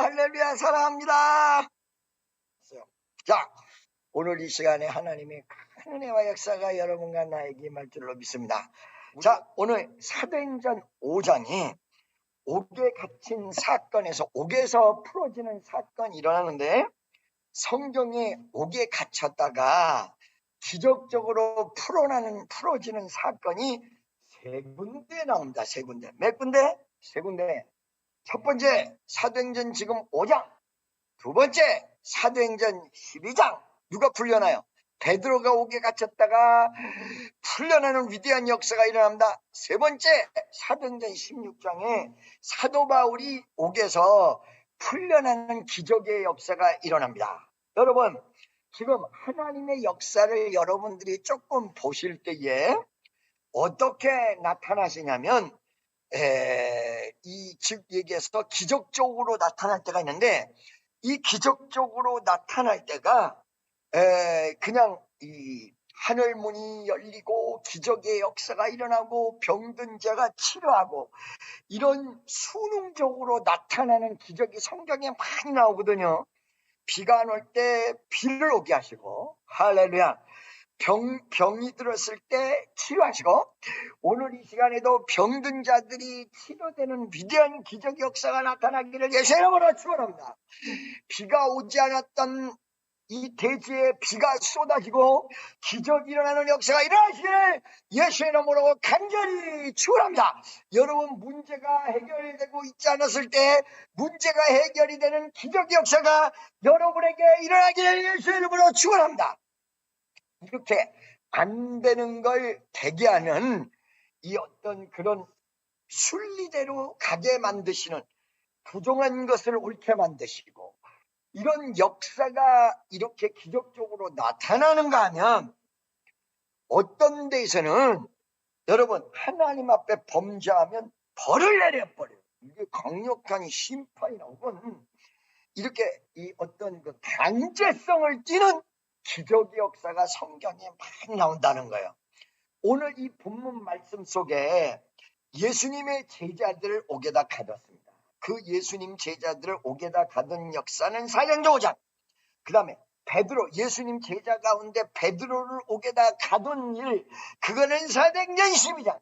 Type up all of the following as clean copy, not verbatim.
할렐루야 사랑합니다. 자, 오늘 이 시간에 하나님의 큰 은혜와 역사가 여러분과 나에게 임할 줄로 믿습니다. 자, 오늘 사도행전 5장이 옥에 갇힌 사건에서 옥에서 풀어지는 사건이 일어나는데, 성경에 옥에 갇혔다가 기적적으로 풀어지는 사건이 세 군데 나옵니다. 세 군데. 몇 군데? 세 군데. 첫 번째 사도행전 지금 5장, 두 번째 사도행전 12장. 누가 풀려나요? 베드로가 옥에 갇혔다가 풀려나는 위대한 역사가 일어납니다. 세 번째 사도행전 16장에 사도 바울이 옥에서 풀려나는 기적의 역사가 일어납니다. 여러분, 지금 하나님의 역사를 여러분들이 조금 보실 때에 어떻게 나타나시냐면, 즉 얘기해서 기적적으로 나타날 때가 있는데, 이 기적적으로 나타날 때가 그냥 이 하늘문이 열리고 기적의 역사가 일어나고 병든 자가 치료하고 이런 수능적으로 나타나는 기적이 성경에 많이 나오거든요. 비가 안 올 때 비를 오게 하시고, 할렐루야. 병이 들었을 때 치료하시고, 오늘 이 시간에도 병든 자들이 치료되는 위대한 기적 역사가 나타나기를 예수의 이름으로 축원합니다. 비가 오지 않았던 이 대지에 비가 쏟아지고 기적이 일어나는 역사가 일어나시기를 예수의 이름으로 간절히 축원합니다. 여러분, 문제가 해결되고 있지 않았을 때 문제가 해결이 되는 기적의 역사가 여러분에게 일어나기를 예수의 이름으로 축원합니다. 이렇게 안 되는 걸 되게 하는 이 어떤 그런 순리대로 가게 만드시는, 부정한 것을 옳게 만드시고 이런 역사가 이렇게 기적적으로 나타나는가 하면, 어떤 데에서는 여러분 하나님 앞에 범죄하면 벌을 내려버려요. 이게 강력한 심판이나 혹은 이렇게 이 어떤 그 강제성을 띠는 기적의 역사가 성경에 많이 나온다는 거예요. 오늘 이 본문 말씀 속에 예수님의 제자들을 옥에다 가뒀습니다. 그 예수님 제자들을 옥에다 가둔 역사는 사도행전 5장. 그 다음에 베드로, 예수님 제자 가운데 베드로를 옥에다 가둔 일, 그거는 사도행전 12장.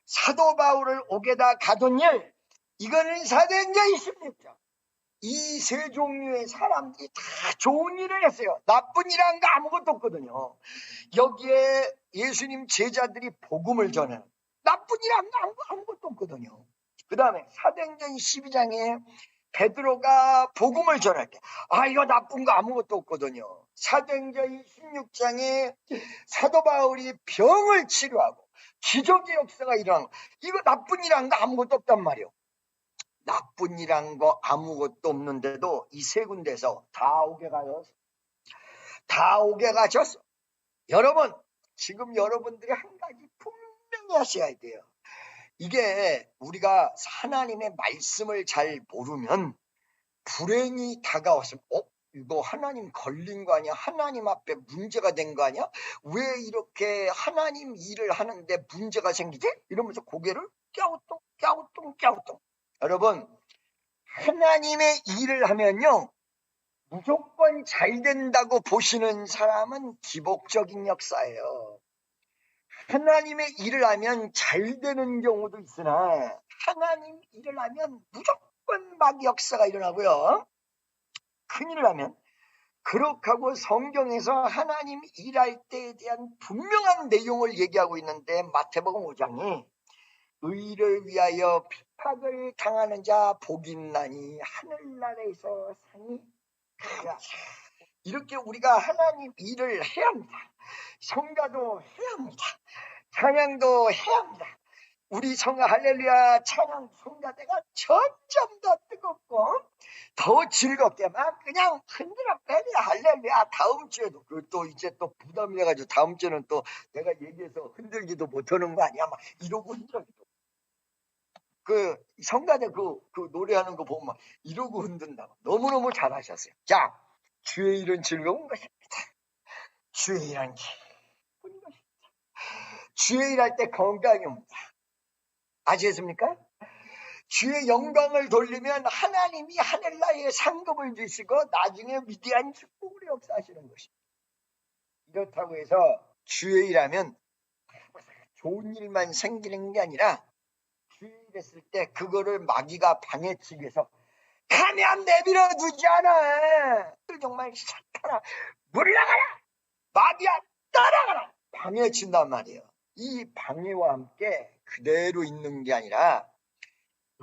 사도 바울을 옥에다 가둔 일, 이거는 사도행전 16장. 이 세 종류의 사람들이 다 좋은 일을 했어요. 나쁜 일 한 거 아무것도 없거든요. 여기에 예수님 제자들이 복음을 전해요. 나쁜 일 한 거 아무것도 없거든요. 그 다음에 사도행전 12장에 베드로가 복음을 전할 때, 이거 나쁜 거 아무것도 없거든요. 사도행전 16장에 사도 바울이 병을 치료하고 기적의 역사가 일어나고, 이거 나쁜 일 한 거 아무것도 없단 말이에요. 나쁜 일 한 거 아무것도 없는데도 이 세 군데서 다 오게 가졌어. 다 오게 가졌어. 여러분, 지금 여러분들이 한 가지 분명히 하셔야 돼요. 이게 우리가 하나님의 말씀을 잘 모르면 불행이 다가왔으면, 이거 하나님 걸린 거 아니야? 하나님 앞에 문제가 된 거 아니야? 왜 이렇게 하나님 일을 하는데 문제가 생기지? 이러면서 고개를 갸우뚱. 여러분, 하나님의 일을 하면요, 무조건 잘 된다고 보시는 사람은 기복적인 역사예요. 하나님의 일을 하면 잘 되는 경우도 있으나 하나님 일을 하면 무조건 막 역사가 일어나고요. 큰일을 하면, 그렇게 하고 성경에서 하나님 일할 때에 대한 분명한 내용을 얘기하고 있는데, 마태복음 5장이 의를 위하여 핍박을 당하는 자 복이 있나니 하늘나라에서 상이 크다. 이렇게 우리가 하나님 일을 해야 합니다. 성가도 해야 합니다. 찬양도 해야 합니다. 우리 성가 할렐루야 찬양 성가대가 점점 더 뜨겁고 더 즐겁게 막 그냥 흔들어 빼려 할렐루야. 다음 주에도 또 이제 또 부담이 돼가지고 다음 주에는 또 내가 얘기해서 흔들기도 못하는 거 아니야? 막 이러고 흔들기도. 그 성가대 그 노래하는 거 보면 막 이러고 흔든다고. 너무너무 잘하셨어요. 자, 주의 일은 즐거운 것입니다. 주의 일은 기쁜 것입니다. 주의 일할 때 건강이 옵니다. 아시겠습니까? 주의 영광을 돌리면 하나님이 하늘나라에 상급을 주시고 나중에 위대한 축복으로 역사하시는 것입니다. 이렇다고 해서 주의 일하면 좋은 일만 생기는 게 아니라 주의 일했을 때 그거를 마귀가 방해치기 위해서 가면 내버려 두지 않아. 정말 사탄아 물러가라, 마귀야 따라가라, 방해친단 말이에요. 이 방해와 함께 그대로 있는 게 아니라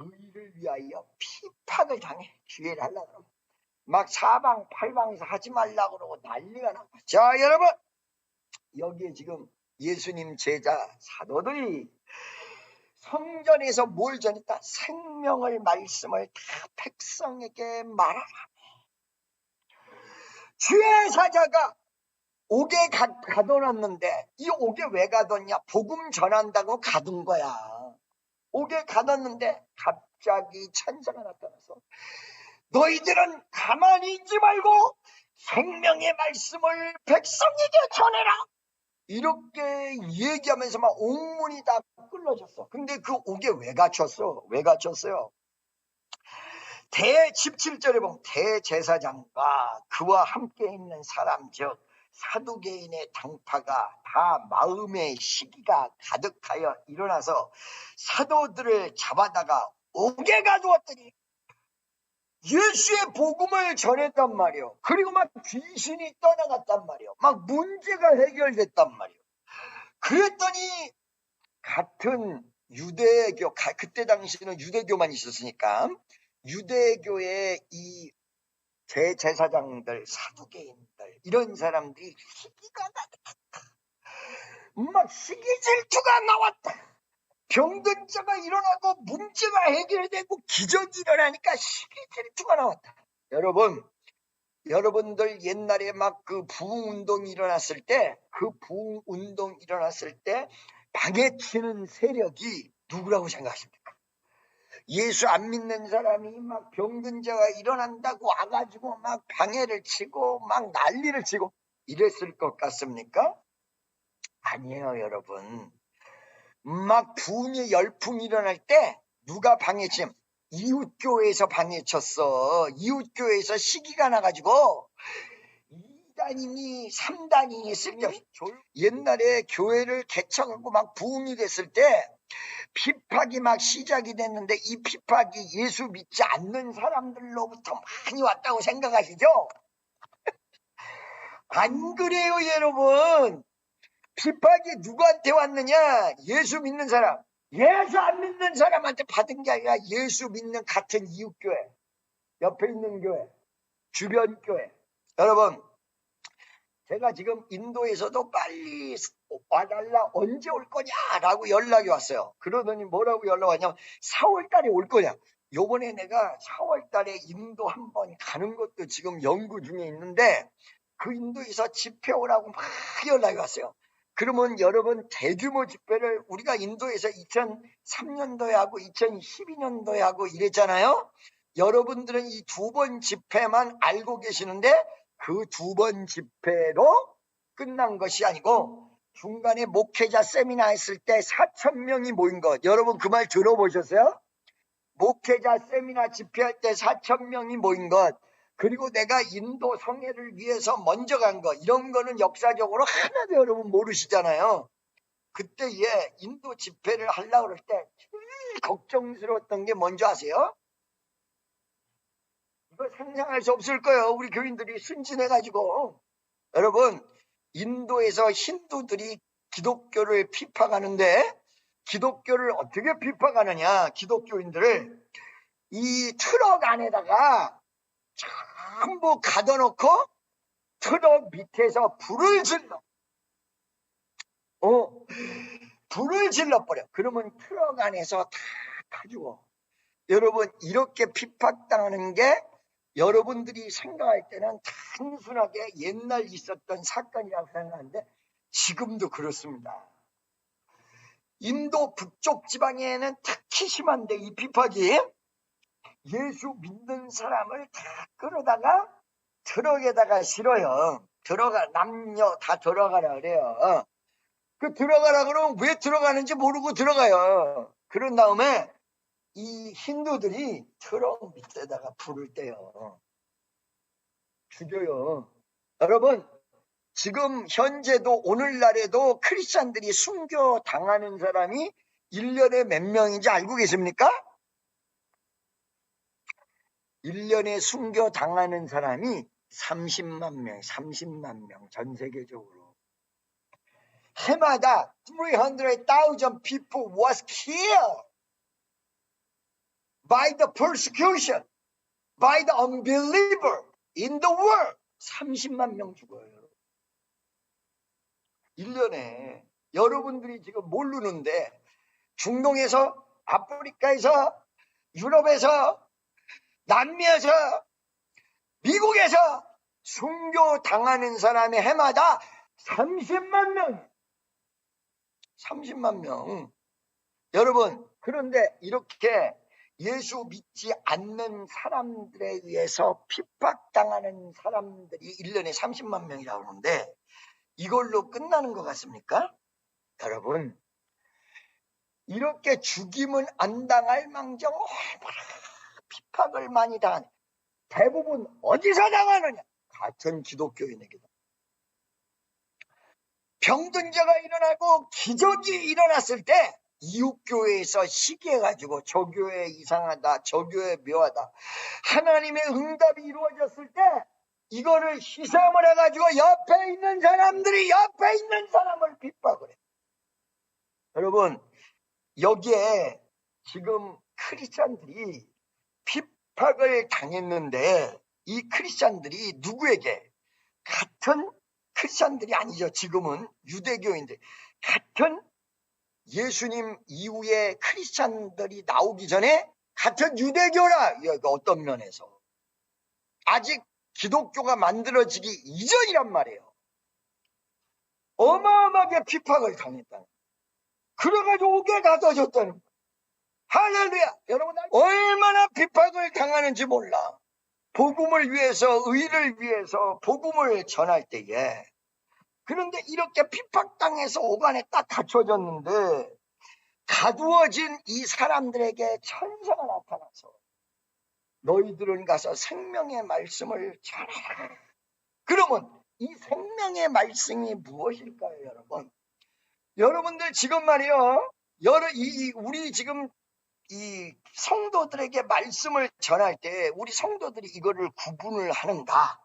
의를 위하여 핍박을 당해. 주의를 하려고 그러고 막 사방팔방에서 하지 말라고 그러고 난리가 나고. 자, 여러분, 여기에 지금 예수님 제자 사도들이 성전에서 뭘 전했다? 생명을 말씀을 다 백성에게 말하라. 주의 사자가 옥에 가둬놨는데 이 옥에 왜 가뒀냐? 복음 전한다고 가둔 거야. 옥에 가뒀는데 갑자기 천사가 나타나서 너희들은 가만히 있지 말고 생명의 말씀을 백성에게 전해라. 이렇게 얘기하면서 막 옥문이 다 끌어졌어. 근데 그 옥에 왜 갇혔어? 왜 갇혔어요? 17절에 보면 대제사장과 그와 함께 있는 사람, 즉 사두개인의 당파가 다 마음의 시기가 가득하여 일어나서 사도들을 잡아다가 옥에 가두었더니 예수의 복음을 전했단 말이에요. 그리고 막 귀신이 떠나갔단 말이에요. 막 문제가 해결됐단 말이에요. 그랬더니 같은 유대교, 그때 당시에는 유대교만 있었으니까 유대교의 이 대제사장들, 사두개인들, 이런 사람들이 시기가 나왔다. 막 시기 질투가 나왔다. 병든 자가 일어나고 문제가 해결되고 기적이 일어나니까 시기 질투가 나왔다. 여러분들 옛날에 막 그 부흥운동이 일어났을 때, 그 부흥운동 일어났을 때 방해치는 세력이 누구라고 생각하십니까? 예수 안 믿는 사람이 막 병든 자가 일어난다고 와가지고 막 방해를 치고 막 난리를 치고 이랬을 것 같습니까? 아니에요, 여러분. 막 부흥의 열풍이 일어날 때 누가 방해침? 이웃교회에서 방해쳤어. 이웃교회에서 시기가 나가지고 2단이니 3단이니 쓸데없이 옛날에 교회를 개척하고 막 부흥이 됐을 때 핍박이 막 시작이 됐는데 이 핍박이 예수 믿지 않는 사람들로부터 많이 왔다고 생각하시죠? 안 그래요, 여러분. 핍박이 누구한테 왔느냐? 예수 믿는 사람. 예수 안 믿는 사람한테 받은 게 아니라 예수 믿는 같은 이웃교회, 옆에 있는 교회, 주변 교회. 여러분, 제가 지금 인도에서도 빨리 와달라, 언제 올 거냐라고 연락이 왔어요. 그러더니 뭐라고 연락 왔냐면 4월 달에 올 거냐. 요번에 내가 4월 달에 인도 한번 가는 것도 지금 연구 중에 있는데 그 인도에서 집회 오라고 막 연락이 왔어요. 그러면 여러분, 대규모 집회를 우리가 인도에서 2003년도에 하고 2012년도에 하고 이랬잖아요. 여러분들은 이 2번 집회만 알고 계시는데 그 2번 집회로 끝난 것이 아니고 중간에 목회자 세미나 했을 때 4,000명이 모인 것, 여러분 그 말 들어보셨어요? 목회자 세미나 집회할 때 4,000명이 모인 것, 그리고 내가 인도 성회를 위해서 먼저 간 것, 이런 거는 역사적으로 하나도 여러분 모르시잖아요. 그때 인도 집회를 하려고 그럴 때 제일 걱정스러웠던 게 뭔지 아세요? 이거 상상할 수 없을 거예요. 우리 교인들이 순진해가지고. 여러분, 인도에서 힌두들이 기독교를 핍박하는데 기독교를 어떻게 핍박하느냐, 기독교인들을 이 트럭 안에다가 전부 가둬놓고 트럭 밑에서 불을 질러버려. 그러면 트럭 안에서 다 가지고. 여러분, 이렇게 핍박당하는 게 여러분들이 생각할 때는 단순하게 옛날 있었던 사건이라고 생각하는데 지금도 그렇습니다. 인도 북쪽 지방에는 특히 심한데 이 핍박이 예수 믿는 사람을 다 끌어다가 트럭에다가 실어요. 남녀 다 들어가라 그래요. 그 들어가라 그러면 왜 들어가는지 모르고 들어가요. 그런 다음에 이 힌두들이 트럭 밑에다가 불을 떼요. 죽여요. 여러분, 지금 현재도 오늘날에도 크리스찬들이 순교 당하는 사람이 1년에 몇 명인지 알고 계십니까? 1년에 순교 당하는 사람이 30만 명, 30만 명, 전 세계적으로. 해마다 300,000 people was killed by the persecution, by the unbeliever in the world. 30만 명 죽어요. 1년에. 여러분들이 지금 모르는데 중동에서, 아프리카에서, 유럽에서, 남미에서, 미국에서 순교 당하는 사람이 해마다 30만 명. 30만 명. 여러분, 그런데 이렇게 예수 믿지 않는 사람들에 의해서 핍박당하는 사람들이 1년에 30만 명이라고 하는데 이걸로 끝나는 것 같습니까? 여러분, 이렇게 죽임은 안 당할 망정 얼마나 핍박을 많이 당하냐. 대부분 어디서 당하느냐? 같은 기독교인에게도. 병든자가 일어나고 기적이 일어났을 때 이웃교회에서 시기해가지고 저 교회 이상하다, 저 교회 묘하다. 하나님의 응답이 이루어졌을 때 이거를 희생을 해가지고 옆에 있는 사람들이 옆에 있는 사람을 핍박을 해. 여러분, 여기에 지금 크리스찬들이 핍박을 당했는데 이 크리스찬들이 누구에게? 같은 크리스찬들이 아니죠. 지금은 유대교인들. 같은 예수님 이후에 크리스찬들이 나오기 전에 같은 유대교라. 어떤 면에서. 아직 기독교가 만들어지기 이전이란 말이에요. 어마어마하게 핍박을 당했다는. 그래가지고 옥에 가둬졌다는 거예요. 할렐루야. 여러분 얼마나 핍박을 당하는지 몰라. 복음을 위해서, 의를 위해서 복음을 전할 때에. 그런데 이렇게 핍박당해서 옥 안에 딱 갇혀졌는데 가두어진 이 사람들에게 천사가 나타나서 너희들은 가서 생명의 말씀을 전하라. 그러면 이 생명의 말씀이 무엇일까요, 여러분? 여러분들 지금 말이요, 우리 지금 이 성도들에게 말씀을 전할 때 우리 성도들이 이거를 구분을 하는가?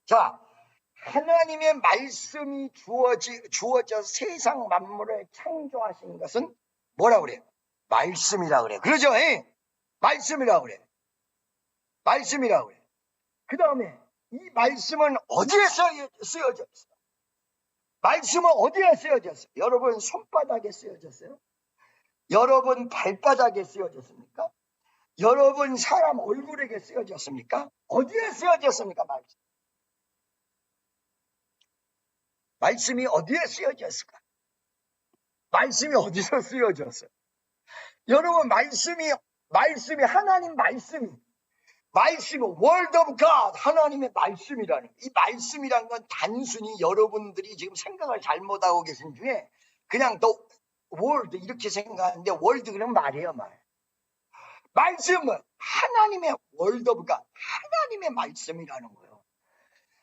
자, 하나님의 말씀이 주어져 세상 만물을 창조하신 것은 뭐라고 그래요? 말씀이라고 그래요. 그러죠? 예? 말씀이라고 그래요. 말씀이라고 그래요. 그 다음에 이 말씀은 어디에 쓰여졌어요? 말씀은 어디에 쓰여졌어요? 여러분 손바닥에 쓰여졌어요? 여러분 발바닥에 쓰여졌습니까? 여러분 사람 얼굴에게 쓰여졌습니까? 어디에 쓰여졌습니까? 말씀이 어디에 쓰여졌을까? 말씀이 어디서 쓰여졌어요? 여러분 말씀이 하나님 말씀이 Word of God, 하나님의 말씀이라는 이 말씀이란 건 단순히 여러분들이 지금 생각을 잘못하고 계신 중에 그냥 더 Word 이렇게 생각하는데 Word 그냥 말이에요, 말. 말씀은 하나님의 Word of God, 하나님의 말씀이라는 거예요.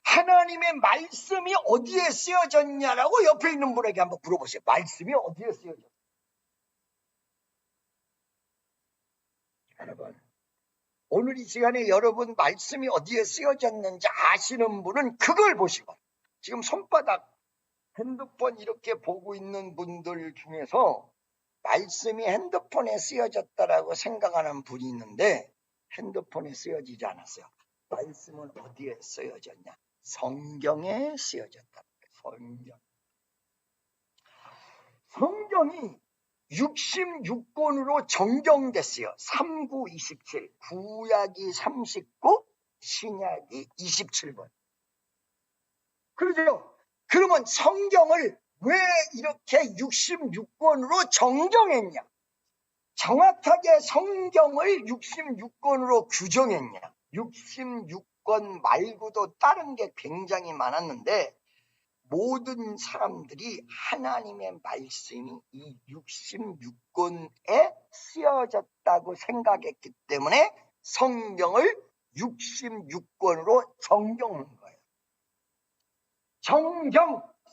하나님의 말씀이 어디에 쓰여졌냐라고 옆에 있는 분에게 한번 물어보세요. 말씀이 어디에 쓰여졌어요? 여러분, 오늘 이 시간에 여러분 말씀이 어디에 쓰여졌는지 아시는 분은 그걸 보시고, 지금 손바닥 핸드폰 이렇게 보고 있는 분들 중에서 말씀이 핸드폰에 쓰여졌다라고 생각하는 분이 있는데 핸드폰에 쓰여지지 않았어요. 말씀은 어디에 쓰여졌냐? 성경에 쓰여졌다. 성경이 66권으로 정정됐어요. 3927, 구약이 39, 신약이 27권. 그러죠? 그러면 성경을 왜 이렇게 66권으로 정정했냐? 정확하게 성경을 66권으로 규정했냐? 66권 말고도 다른 게 굉장히 많았는데 모든 사람들이 하나님의 말씀이 이 66권에 쓰여졌다고 생각했기 때문에 성경을 66권으로 정정한 거예요.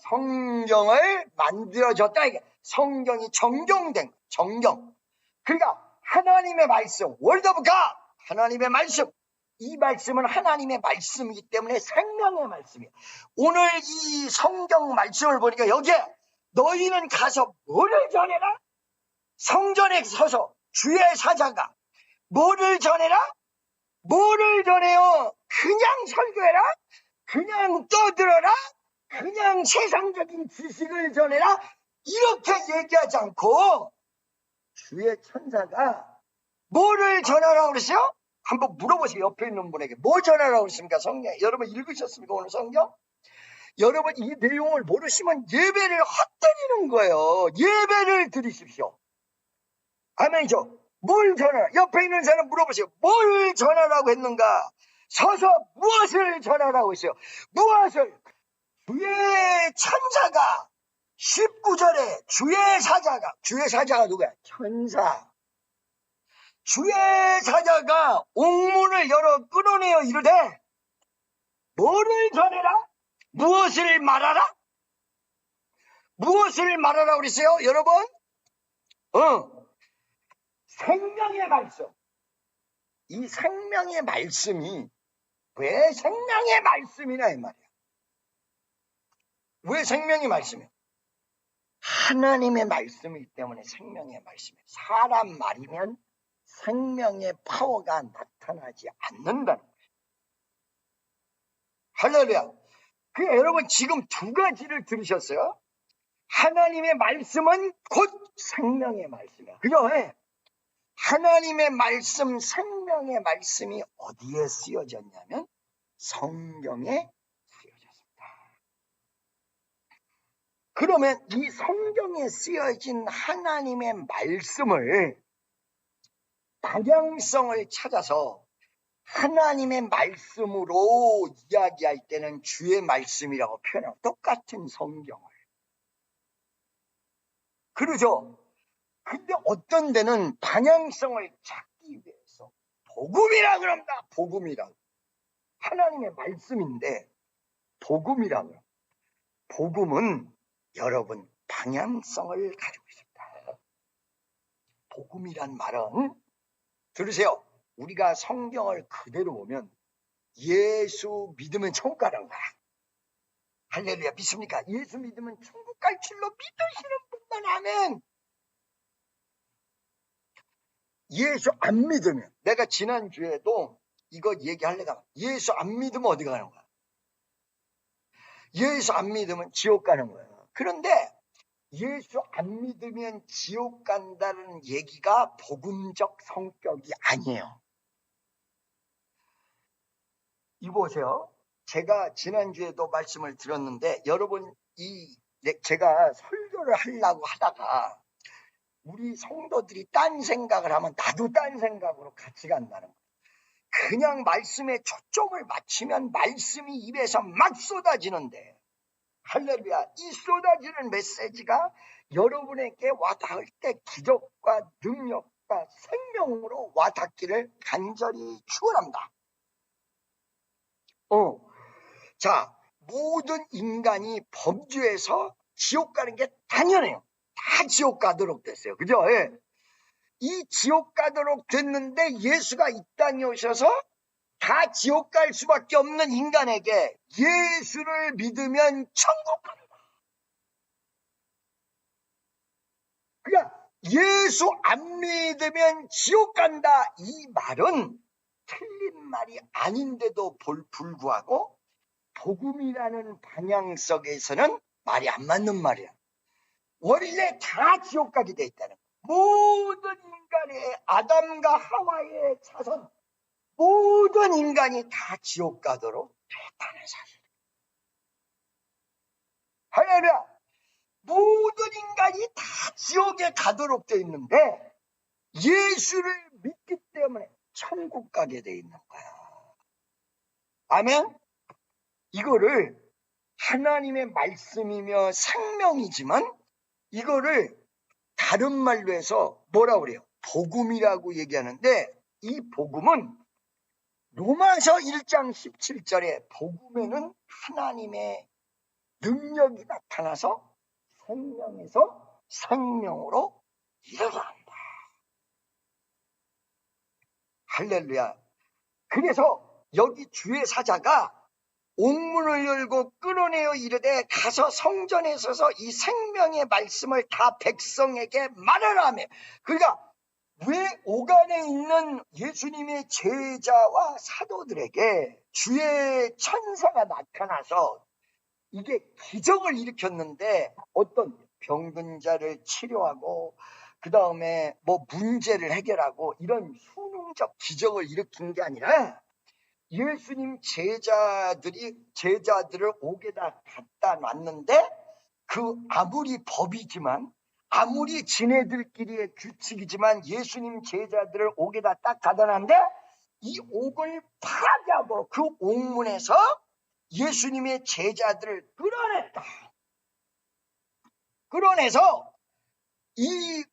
성경을 만들어졌다. 이게 성경이 정정된 거예요. 정정. 그러니까 하나님의 말씀, Word of God, 하나님의 말씀. 이 말씀은 하나님의 말씀이기 때문에 생명의 말씀이에요. 오늘 이 성경 말씀을 보니까 여기에 너희는 가서 뭐를 전해라? 성전에 서서 주의 사자가 뭐를 전해라? 뭐를 전해요? 그냥 설교해라? 그냥 떠들어라? 그냥 세상적인 지식을 전해라? 이렇게 얘기하지 않고 주의 천사가 뭐를 전하라고 그러세요? 한번 물어보세요. 옆에 있는 분에게. 뭐 전하라고 그랬습니까? 성경. 여러분 읽으셨습니까? 오늘 성경? 여러분 이 내용을 모르시면 예배를 헛되리는 거예요. 예배를 드리십시오. 아멘이죠? 뭘 전하라? 옆에 있는 사람 물어보세요. 뭘 전하라고 했는가? 서서 무엇을 전하라고 했어요? 무엇을? 주의 천사가 19절에 주의 사자가 누구야? 천사. 주의 사자가 옥문을 열어 끌어내어 이르되 뭐를 전해라? 무엇을 말하라? 무엇을 말하라고 그랬어요? 여러분? 생명의 말씀. 이 생명의 말씀이 왜 생명의 말씀이냐 이 말이야. 왜 생명의 말씀이야? 하나님의 말씀이기 때문에 생명의 말씀이에요. 사람 말이면 생명의 파워가 나타나지 않는다는 거예요. 할렐루야. 여러분 지금 두 가지를 들으셨어요? 하나님의 말씀은 곧 생명의 말씀이야. 그죠? 하나님의 말씀, 생명의 말씀이 어디에 쓰여졌냐면 성경에 쓰여졌습니다. 그러면 이 성경에 쓰여진 하나님의 말씀을 방향성을 찾아서 하나님의 말씀으로 이야기할 때는 주의 말씀이라고 표현하고 똑같은 성경을. 그러죠? 근데 어떤 데는 방향성을 찾기 위해서 복음이라 그럽니다. 복음이라. 하나님의 말씀인데 복음이라 그럽니다. 복음은 여러분 방향성을 가지고 있습니다. 복음이란 말은 들으세요. 우리가 성경을 그대로 보면 예수 믿으면 천국 가는 거야. 할렐루야. 믿습니까? 예수 믿으면 천국 갈 줄로 믿으시는 분만 하면. 예수 안 믿으면, 내가 지난주에도 이거 얘기하려다가 예수 안 믿으면 어디 가는 거야? 예수 안 믿으면 지옥 가는 거예요. 그런데 예수 안 믿으면 지옥 간다는 얘기가 복음적 성격이 아니에요. 이거 보세요. 제가 지난주에도 말씀을 드렸는데 여러분 제가 설교를 하려고 하다가 우리 성도들이 딴 생각을 하면 나도 딴 생각으로 같이 간다는 거예요. 그냥 말씀에 초점을 맞추면 말씀이 입에서 막 쏟아지는데 할렐루야. 이 쏟아지는 메시지가 여러분에게 와닿을 때 기적과 능력과 생명으로 와닿기를 간절히 축원합니다. 자, 모든 인간이 범죄에서 지옥 가는 게 당연해요. 다 지옥 가도록 됐어요. 그죠? 이 지옥 가도록 됐는데 예수가 이 땅에 오셔서 다 지옥 갈 수밖에 없는 인간에게 예수를 믿으면 천국 갑니다. 그러니까 예수 안 믿으면 지옥 간다. 이 말은 틀린 말이 아닌데도 불구하고 복음이라는 방향 속에서는 말이 안 맞는 말이야. 원래 다 지옥 가게 돼 있다는 거야. 모든 인간의 아담과 하와의 자손, 모든 인간이 다 지옥 가도록 됐다는 사실. 할렐루야. 모든 인간이 다 지옥에 가도록 돼 있는데 예수를 믿기 때문에 천국 가게 돼 있는 거야. 아멘. 이거를 하나님의 말씀이며 생명이지만 이거를 다른 말로 해서 뭐라고 그래요? 복음이라고 얘기하는데, 이 복음은 로마서 1장 17절에 복음에는 하나님의 능력이 나타나서 생명에서 생명으로 일어난다. 할렐루야. 그래서 여기 주의 사자가 옥문을 열고 끌어내어 이르되 가서 성전에 서서 이 생명의 말씀을 다 백성에게 말하라 하며, 그러니까 왜 오간에 있는 예수님의 제자와 사도들에게 주의 천사가 나타나서 이게 기적을 일으켰는데, 어떤 병든 자를 치료하고 그 다음에 뭐 문제를 해결하고 이런 수능적 기적을 일으킨 게 아니라 예수님 제자들을 옥에다 갖다 놨는데, 그 아무리 법이지만 아무리 지네들끼리의 규칙이지만 예수님 제자들을 옥에다 딱 갖다 놨는데 이 옥을 파괴하고 그 옥문에서 예수님의 제자들을 끌어냈다. 끌어내서 이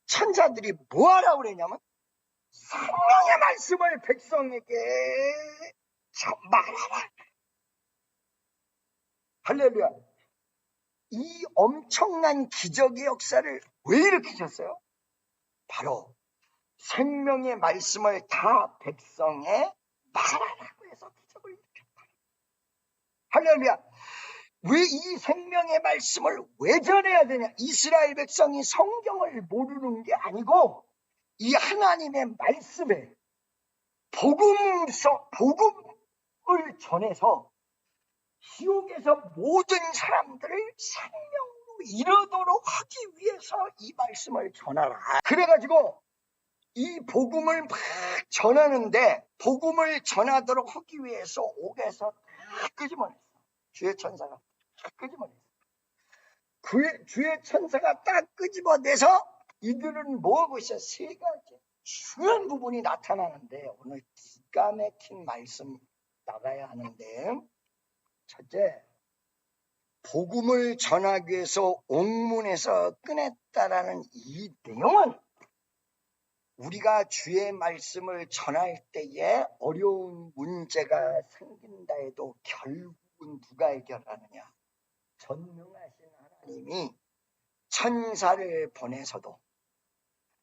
천사들이 뭐하라고 그랬냐면 생명의 말씀을 백성에게 말하라. 할렐루야. 이 엄청난 기적의 역사를 왜 일으키셨어요? 바로 생명의 말씀을 다 백성에 말하라고 해서 기적을 일으켰다. 할렐루야. 왜 이 생명의 말씀을 왜 전해야 되냐? 이스라엘 백성이 성경을 모르는 게 아니고 이 하나님의 말씀에 복음을 전해서 지옥에서 모든 사람들을 생명으로 이르도록 하기 위해서 이 말씀을 전하라. 그래가지고 이 복음을 막 전하는데, 복음을 전하도록 하기 위해서 옥에서 다 끄집어냈어. 주의 천사가 다 끄집어냈어. 주의 천사가 딱 끄집어내서 이들은 뭐하고 있어? 세 가지 중요한 부분이 나타나는데, 오늘 기가 막힌 말씀 나가야 하는데, 첫째, 복음을 전하기 위해서 옥문에서 꺼냈다라는 이 내용은 우리가 주의 말씀을 전할 때에 어려운 문제가 생긴다 해도 결국은 누가 해결하느냐? 전능하신 하나님이 천사를 보내서도,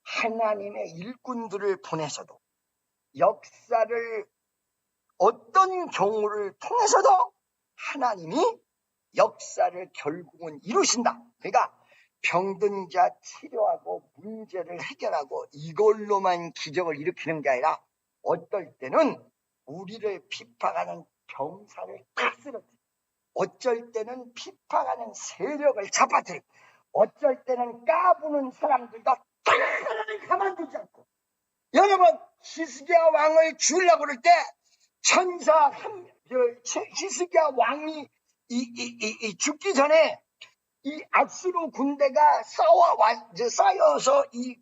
하나님의 일꾼들을 보내서도, 역사를 어떤 경우를 통해서도 하나님이 역사를 결국은 이루신다. 그러니까 병든 자 치료하고 문제를 해결하고 이걸로만 기적을 일으키는 게 아니라 어떨 때는 우리를 핍박하는 병사를 다 쓰러뜨리고, 어쩔 때는 핍박하는 세력을 잡아들이고, 어쩔 때는 까부는 사람들도 다 가만두지 않고. 여러분, 히스기야 왕을 죽이려고 그럴 때 히스기야 왕이 죽기 전에 이 압수로 군대가 쌓여서 이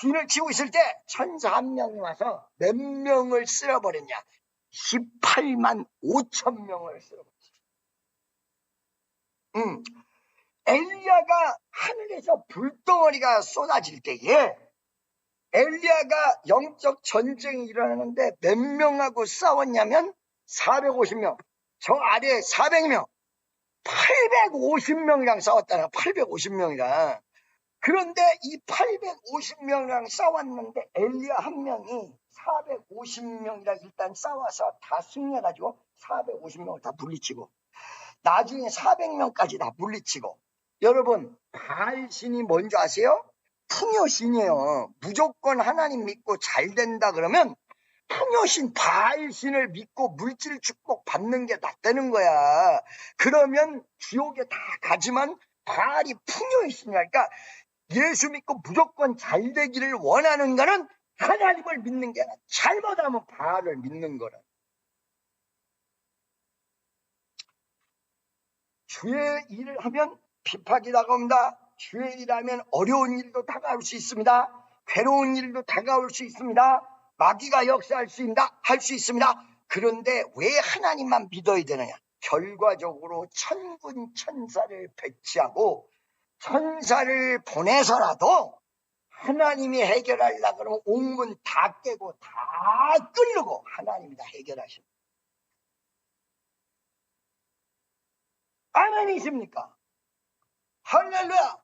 빈을 치고 있을 때 천사 한 명이 와서 몇 명을 쓸어버렸냐? 18만 5천 명을 쓸어버렸어. 엘리야가 하늘에서 불덩어리가 쏟아질 때에 엘리야가 영적 전쟁이 일어나는데 몇 명하고 싸웠냐면 450명, 저 아래에 400명, 850명이랑 싸웠다는 거야. 850명이랑. 그런데 이 850명이랑 싸웠는데 엘리야 한 명이 450명이랑 일단 싸워서 다 승리해가지고 450명을 다 물리치고, 나중에 400명까지 다 물리치고. 여러분, 바알신이 뭔지 아세요? 풍요신이에요. 무조건 하나님 믿고 잘 된다 그러면 풍요신 바알신을 믿고 물질 축복 받는 게 낫다는 거야. 그러면 지옥에 다 가지만 바알이 풍요의 신이니까 예수 믿고 무조건 잘 되기를 원하는 거는 하나님을 믿는 게 아니라 잘못하면 바알을 믿는 거라. 주의 일을 하면 핍박이 다가옵니다. 주의 일하면 어려운 일도 다가올 수 있습니다. 괴로운 일도 다가올 수 있습니다. 마귀가 역사할 수 있습니다. 그런데 왜 하나님만 믿어야 되느냐? 결과적으로 천군 천사를 배치하고 천사를 보내서라도 하나님이 해결하려고 그러면 옥문 다 깨고 다 끓이고 하나님이 다 해결하십니다. 아멘이십니까? 할렐루야.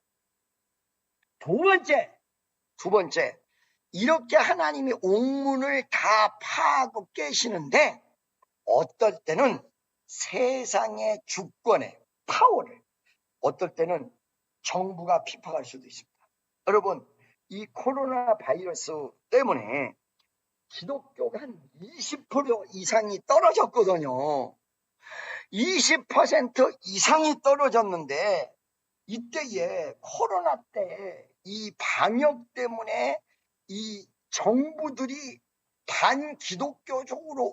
두 번째, 이렇게 하나님이 옥문을 다 파하고 깨시는데 어떨 때는 세상의 주권의 파워를, 어떨 때는 정부가 핍박할 수도 있습니다. 여러분, 이 코로나 바이러스 때문에 기독교가 한 20% 이상이 떨어졌거든요. 20% 이상이 떨어졌는데 이때에 코로나 때 이 방역 때문에 이 정부들이 반기독교적으로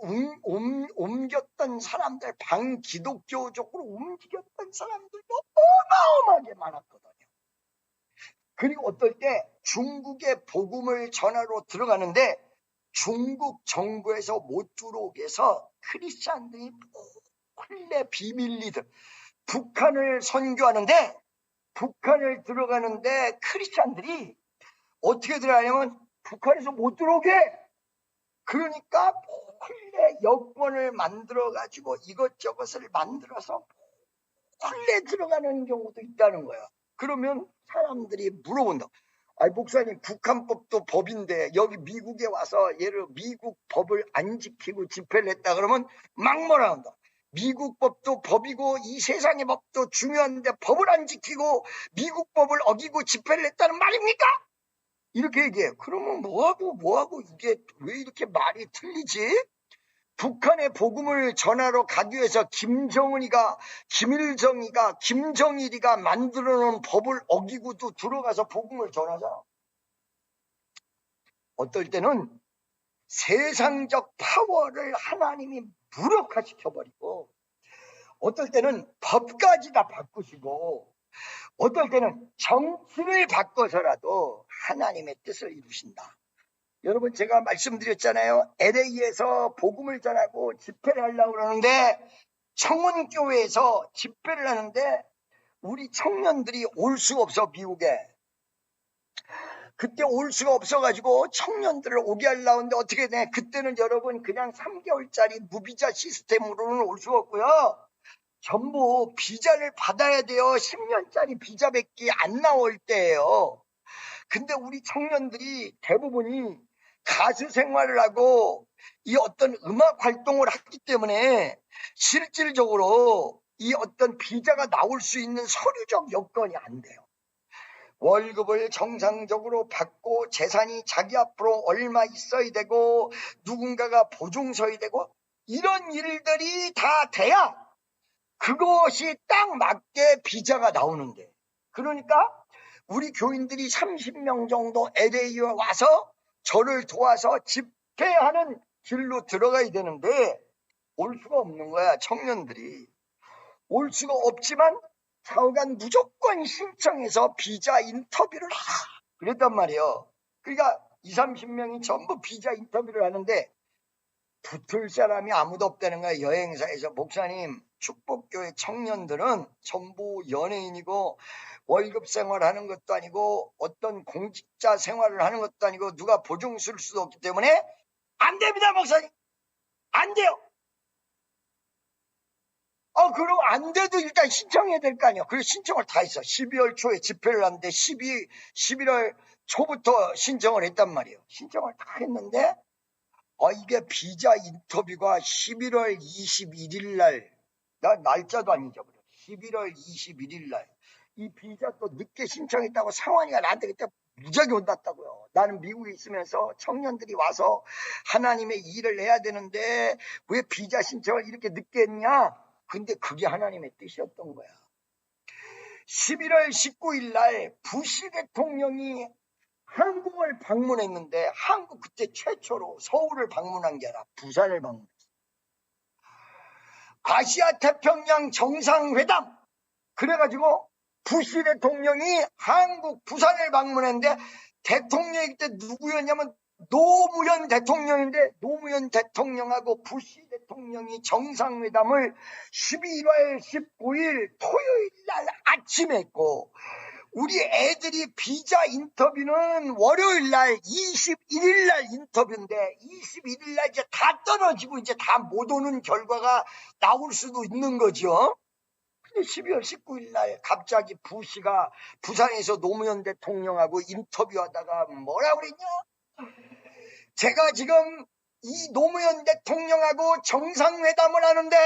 옮겼던 사람들, 반기독교적으로 움직였던 사람들도 어마어마하게 많았거든요. 그리고 어떨 때 중국의 복음을 전하러 들어가는데 중국 정부에서 못 들어오게 해서 크리스찬들이 몰래 비밀리들 북한을 선교하는데, 북한을 들어가는데 크리스찬들이 어떻게 들어가냐면 북한에서 못 들어오게, 그러니까 몰래 여권을 만들어 가지고 이것저것을 만들어서 몰래 들어가는 경우도 있다는 거야. 그러면 사람들이 물어본다. 아니 목사님, 북한법도 법인데 여기 미국에 와서 예를 미국 법을 안 지키고 집회를 했다 그러면 막 뭐라 한다. 미국 법도 법이고 이 세상의 법도 중요한데 법을 안 지키고 미국 법을 어기고 집회를 했다는 말입니까? 이렇게 얘기해요. 그러면 뭐하고 이게 왜 이렇게 말이 틀리지? 북한의 복음을 전하러 가기 위해서 김정은이가, 김일정이가, 김정일이가 만들어 놓은 법을 어기고도 들어가서 복음을 전하잖아. 어떨 때는 세상적 파워를 하나님이 무력화시켜버리고, 어떨 때는 법까지 다 바꾸시고, 어떨 때는 정치를 바꿔서라도 하나님의 뜻을 이루신다. 여러분, 제가 말씀드렸잖아요. LA에서 복음을 전하고 집회를 하려고 그러는데 청운교회에서 집회를 하는데 우리 청년들이 올 수가 없어. 미국에 그때 올 수가 없어가지고 청년들을 오게 하려고 하는데 어떻게 돼? 그때는 여러분 그냥 3개월짜리 무비자 시스템으로는 올 수가 없고요. 전부 비자를 받아야 돼요. 10년짜리 비자밖에 안 나올 때예요. 근데 우리 청년들이 대부분이 가수 생활을 하고 이 어떤 음악 활동을 하기 때문에 실질적으로 이 어떤 비자가 나올 수 있는 서류적 여건이 안 돼요. 월급을 정상적으로 받고 재산이 자기 앞으로 얼마 있어야 되고 누군가가 보증 서야 되고 이런 일들이 다 돼야 그것이 딱 맞게 비자가 나오는데, 그러니까 우리 교인들이 30명 정도 LA에 와서 저를 도와서 집회하는 길로 들어가야 되는데 올 수가 없는 거야. 청년들이 올 수가 없지만 좌우간 무조건 신청해서 비자 인터뷰를 하라 그랬단 말이에요. 그러니까 20-30명이 전부 비자 인터뷰를 하는데 붙을 사람이 아무도 없다는 거야. 여행사에서 목사님, 축복교회 청년들은 전부 연예인이고 월급 생활하는 것도 아니고 어떤 공직자 생활을 하는 것도 아니고 누가 보증 쓸 수도 없기 때문에 안 됩니다. 목사님, 안 돼요. 그럼 안 돼도 일단 신청해야 될 거 아니야. 그래서 신청을 다 했어. 12월 초에 집회를 하는데 11월 초부터 신청을 했단 말이에요. 신청을 다 했는데 이게 비자 인터뷰가 11월 21일 날, 나 날짜도 안 잊어버려. 11월 21일 날. 이 비자 또 늦게 신청했다고 상환이가 나한테 그때 무지하게 혼났다고요. 나는 미국에 있으면서 청년들이 와서 하나님의 일을 해야 되는데 왜 비자 신청을 이렇게 늦게 했냐? 근데 그게 하나님의 뜻이었던 거야. 11월 19일 날 부시 대통령이 한국을 방문했는데 한국 그때 최초로 서울을 방문한 게 아니라 부산을 방문했어요. 아시아 태평양 정상회담, 그래가지고 부시 대통령이 한국 부산을 방문했는데 대통령이 그때 누구였냐면 노무현 대통령인데 노무현 대통령하고 부시 대통령이 정상회담을 11월 19일 토요일 날 아침에 했고 우리 애들이 비자 인터뷰는 월요일 날 21일 날 인터뷰인데 21일 날 이제 다 떨어지고 이제 다 못 오는 결과가 나올 수도 있는 거죠. 근데 12월 19일 날 갑자기 부시가 부산에서 노무현 대통령하고 인터뷰하다가 뭐라 그랬냐? 제가 지금 이 노무현 대통령하고 정상회담을 하는데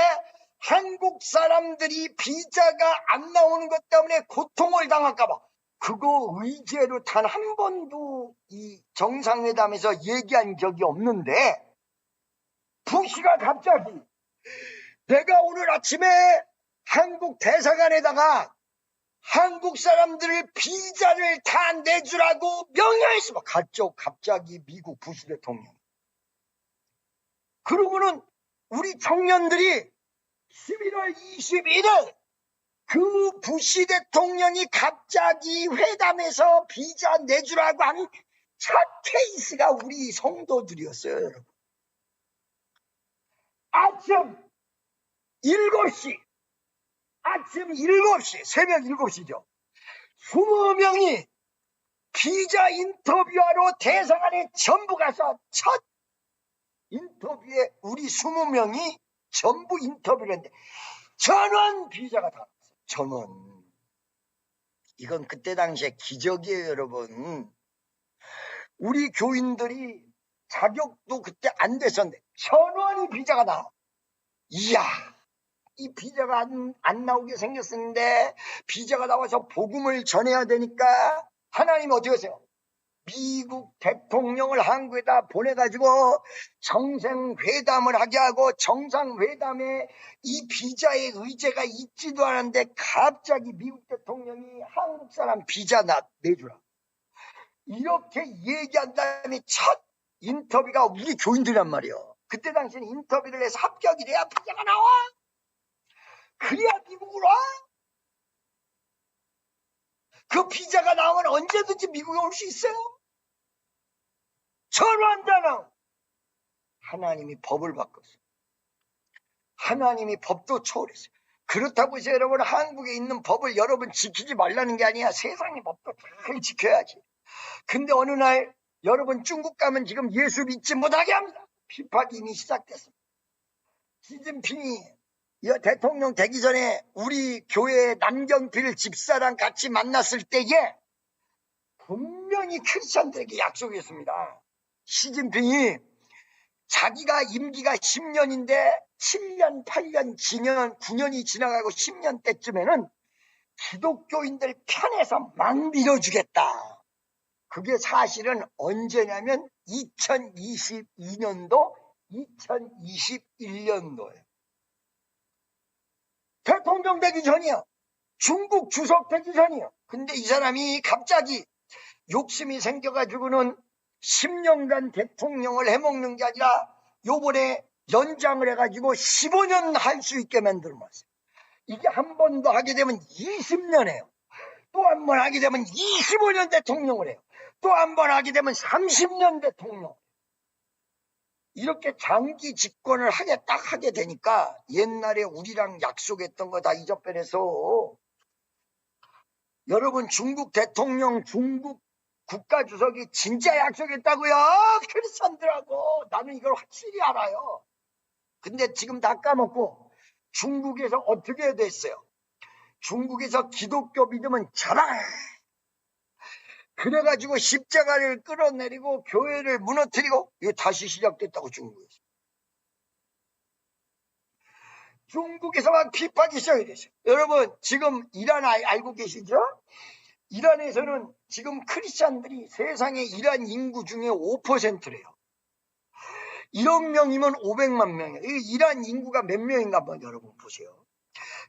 한국 사람들이 비자가 안 나오는 것 때문에 고통을 당할까봐 그거 의제로 단 한 번도 이 정상회담에서 얘기한 적이 없는데 부시가 갑자기 내가 오늘 아침에 한국 대사관에다가 한국 사람들을 비자를 다 내주라고 명령했어. 갑자기 미국 부시 대통령. 그러고는 우리 청년들이 11월 21일 그 부시 대통령이 갑자기 회담에서 비자 내주라고 한 첫 케이스가 우리 성도들이었어요, 여러분. 아침 7시, 새벽 7시죠. 20명이 비자 인터뷰하러 대사관에 전부 가서 첫 인터뷰에 우리 20명이 전부 인터뷰를 했는데 전원 비자가 다 왔어요. 전원. 이건 그때 당시에 기적이에요, 여러분. 우리 교인들이 자격도 그때 안 됐었는데 전원이 비자가 나와. 이야, 이 비자가 안 나오게 생겼었는데 비자가 나와서 복음을 전해야 되니까 하나님이 어떻게 하세요? 미국 대통령을 한국에다 보내가지고 정상회담을 하게 하고 정상회담에 이 비자의 의제가 있지도 않은데 갑자기 미국 대통령이 한국 사람 비자 내주라 이렇게 얘기한 다음에 첫 인터뷰가 우리 교인들이란 말이에요. 그때 당시에는 인터뷰를 해서 합격이 돼야 비자가 나와. 그래야 미국으로 와. 그 비자가 나오면 언제든지 미국에 올 수 있어요. 전원자는 하나님이 법을 바꿨어요. 하나님이 법도 초월했어요. 그렇다고 해서 여러분 한국에 있는 법을 여러분 지키지 말라는 게 아니야. 세상의 법도 잘 지켜야지. 근데 어느 날 여러분 중국 가면 지금 예수 믿지 못하게 합니다. 비판이 이미 시작됐습니다. 시진핑이 대통령 되기 전에 우리 교회 남경필 집사랑 같이 만났을 때에 분명히 크리스천들에게 약속했습니다. 시진핑이 자기가 임기가 10년인데 7년, 8년, 9년이 지나가고 10년 때쯤에는 기독교인들 편에서 막 밀어주겠다. 그게 사실은 언제냐면 2022년도, 2021년도예요. 대통령 되기 전이요. 중국 주석 되기 전이요. 근데 이 사람이 갑자기 욕심이 생겨가지고는 10년간 대통령을 해먹는 게 아니라 요번에 연장을 해가지고 15년 할 수 있게 만들어놨어요. 이게 한 번 더 하게 되면 20년이에요. 또 한 번 하게 되면 25년 대통령을 해요. 또 한 번 하게 되면 30년 대통령. 이렇게 장기 집권을 하게 되니까 옛날에 우리랑 약속했던 거 다 잊어버려서 여러분 중국 대통령, 중국 국가주석이 진짜 약속했다고요? 크리스천들하고 나는 이걸 확실히 알아요. 근데 지금 다 까먹고 중국에서 어떻게 됐어요? 중국에서 기독교 믿음은 자랑. 그래가지고 십자가를 끌어내리고 교회를 무너뜨리고 이거 다시 시작됐다고 중국에서. 중국에서 막 비판이 시작이 됐어요. 여러분 지금 이란 알고 계시죠? 이란에서는 지금 크리스찬들이 세상의 이란 인구 중에 5%래요. 1억 명이면 500만 명이에요. 이란 인구가 몇 명인가 한번 여러분 보세요.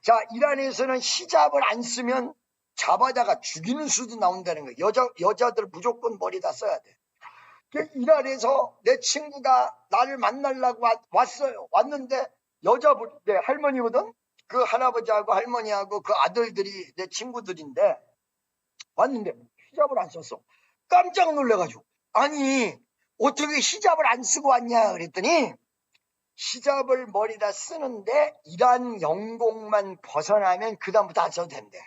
자, 이란에서는 히잡을 안 쓰면 잡아다가 죽이는 수도 나온다는 거예요. 여자들 무조건 머리 다 써야 돼. 이란에서 내 친구가 나를 만나려고 왔어요. 왔는데 여자분, 내 할머니거든? 그 할아버지하고 할머니하고 그 아들들이 내 친구들인데 왔는데 히잡을 안 썼어. 깜짝 놀래가지고. 아니 어떻게 히잡을 안 쓰고 왔냐 그랬더니 히잡을 머리다 쓰는데 이란 영공만 벗어나면 그 다음부터 안 써도 된대.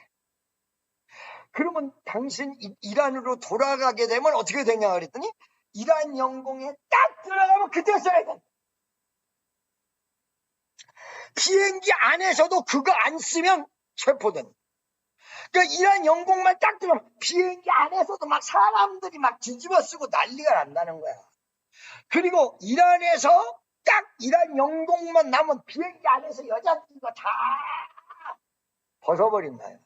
그러면 당신 이란으로 돌아가게 되면 어떻게 되냐 그랬더니 이란 영공에 딱 들어가면 그때 써야 돼. 비행기 안에서도 그거 안 쓰면 체포된. 그러니까 이란 영공만 딱 들어가면 비행기 안에서도 막 사람들이 막 뒤집어 쓰고 난리가 난다는 거야. 그리고 이란에서 딱 이란 영공만 남은 비행기 안에서 여자들이 다 벗어버린다요.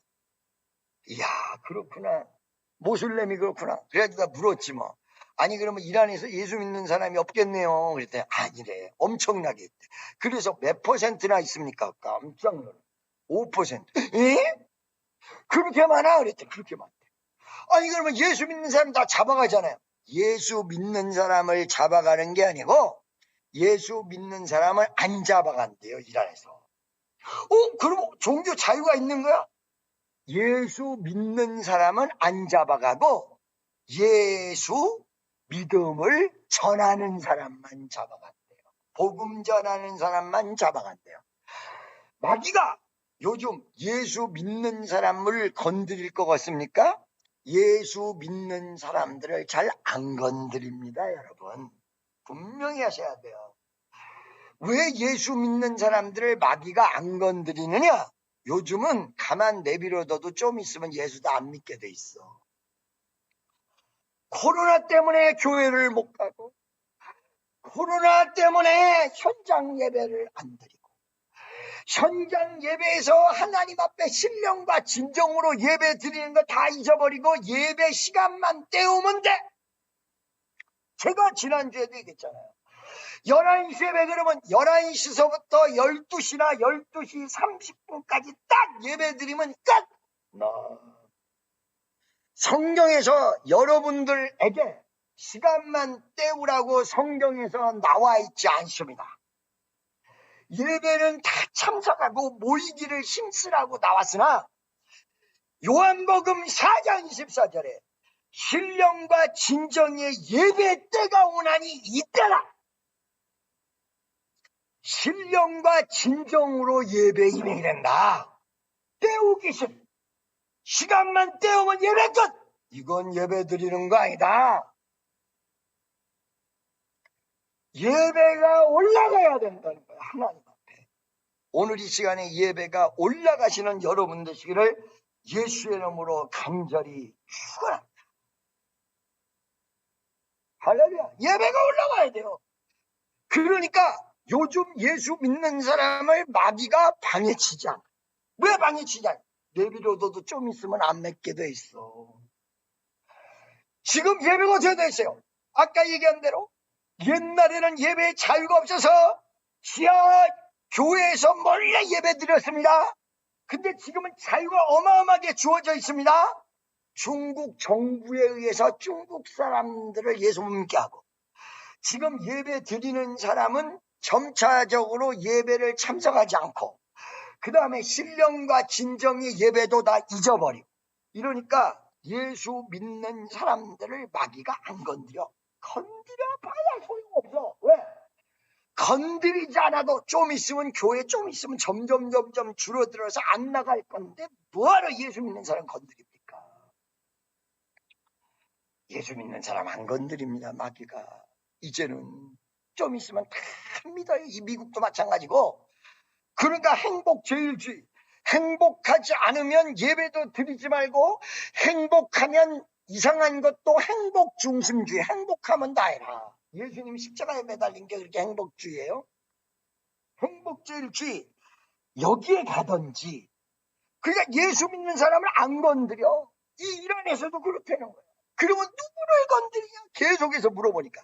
이야, 그렇구나. 모슬렘이 그렇구나. 그래가지고 나 물었지 뭐. 아니 그러면 이란에서 예수 믿는 사람이 없겠네요. 그랬더니 아니래. 엄청나게 있대. 그래서 몇 퍼센트나 있습니까? 깜짝 놀라. 5%. 에? 그렇게 많아? 그랬더니 그렇게 많대. 아니 그러면 예수 믿는 사람 다 잡아가잖아요. 예수 믿는 사람을 잡아가는 게 아니고 예수 믿는 사람을 안 잡아간대요. 이란에서. 그럼 종교 자유가 있는 거야? 예수 믿는 사람은 안 잡아가고 예수 믿음을 전하는 사람만 잡아간대요. 복음 전하는 사람만 잡아간대요. 마귀가 요즘 예수 믿는 사람을 건드릴 것 같습니까? 예수 믿는 사람들을 잘 안 건드립니다, 여러분. 분명히 하셔야 돼요. 왜 예수 믿는 사람들을 마귀가 안 건드리느냐? 요즘은 가만 내버려둬도 좀 있으면 예수도 안 믿게 돼 있어. 코로나 때문에 교회를 못 가고, 코로나 때문에 현장 예배를 안 드리고, 현장 예배에서 하나님 앞에 신령과 진정으로 예배 드리는 거 다 잊어버리고 예배 시간만 때우면 돼. 제가 지난주에도 얘기했잖아요. 11시 예배 그러면 11시서부터 12시나 12시 30분까지 딱 예배 드리면 끝! 성경에서 여러분들에게 시간만 때우라고 성경에서 나와 있지 않습니다. 예배는 다 참석하고 모이기를 힘쓰라고 나왔으나 요한복음 4장 24절에 신령과 진정의 예배 때가 오나니 이때라. 신령과 진정으로 예배 임해야 된다. 때우기 싫어. 시간만 때우면 예배 끝. 이건 예배 드리는 거 아니다. 예배가 올라가야 된다는 거야. 하나님 앞에. 오늘 이 시간에 예배가 올라가시는 여러분 되시기를 예수의 이름으로 간절히 축원합니다. 할렐루야. 예배가 올라가야 돼요. 그러니까 요즘 예수 믿는 사람을 마귀가 방해치지 않아. 왜 방해치지 않아? 내비로도 좀 있으면 안 맺게 돼 있어. 지금 예배가 어떻게 돼 있어요? 아까 얘기한 대로 옛날에는 예배에 자유가 없어서 지하 교회에서 몰래 예배 드렸습니다. 근데 지금은 자유가 어마어마하게 주어져 있습니다. 중국 정부에 의해서 중국 사람들을 예수 믿게 하고 지금 예배 드리는 사람은 점차적으로 예배를 참석하지 않고 그 다음에 신령과 진정의 예배도 다 잊어버리고 이러니까 예수 믿는 사람들을 마귀가 안 건드려. 건드려봐야 소용없어. 왜? 건드리지 않아도 좀 있으면 교회 좀 있으면 점점 줄어들어서 안 나갈 건데 뭐하러 예수 믿는 사람 건드립니까? 예수 믿는 사람 안 건드립니다. 마귀가. 이제는 좀 있으면 다 믿어요. 이 미국도 마찬가지고. 그러니까 행복제일주의. 행복하지 않으면 예배도 드리지 말고 행복하면 이상한 것도 행복중심주의. 행복하면 다 해라. 예수님 십자가에 매달린 게 그렇게 행복주의예요? 행복제일주의. 여기에 가든지. 그러니까 예수 믿는 사람을 안 건드려. 이 이란에서도 그렇다는 거예요. 그러면 누구를 건드리냐? 계속해서 물어보니까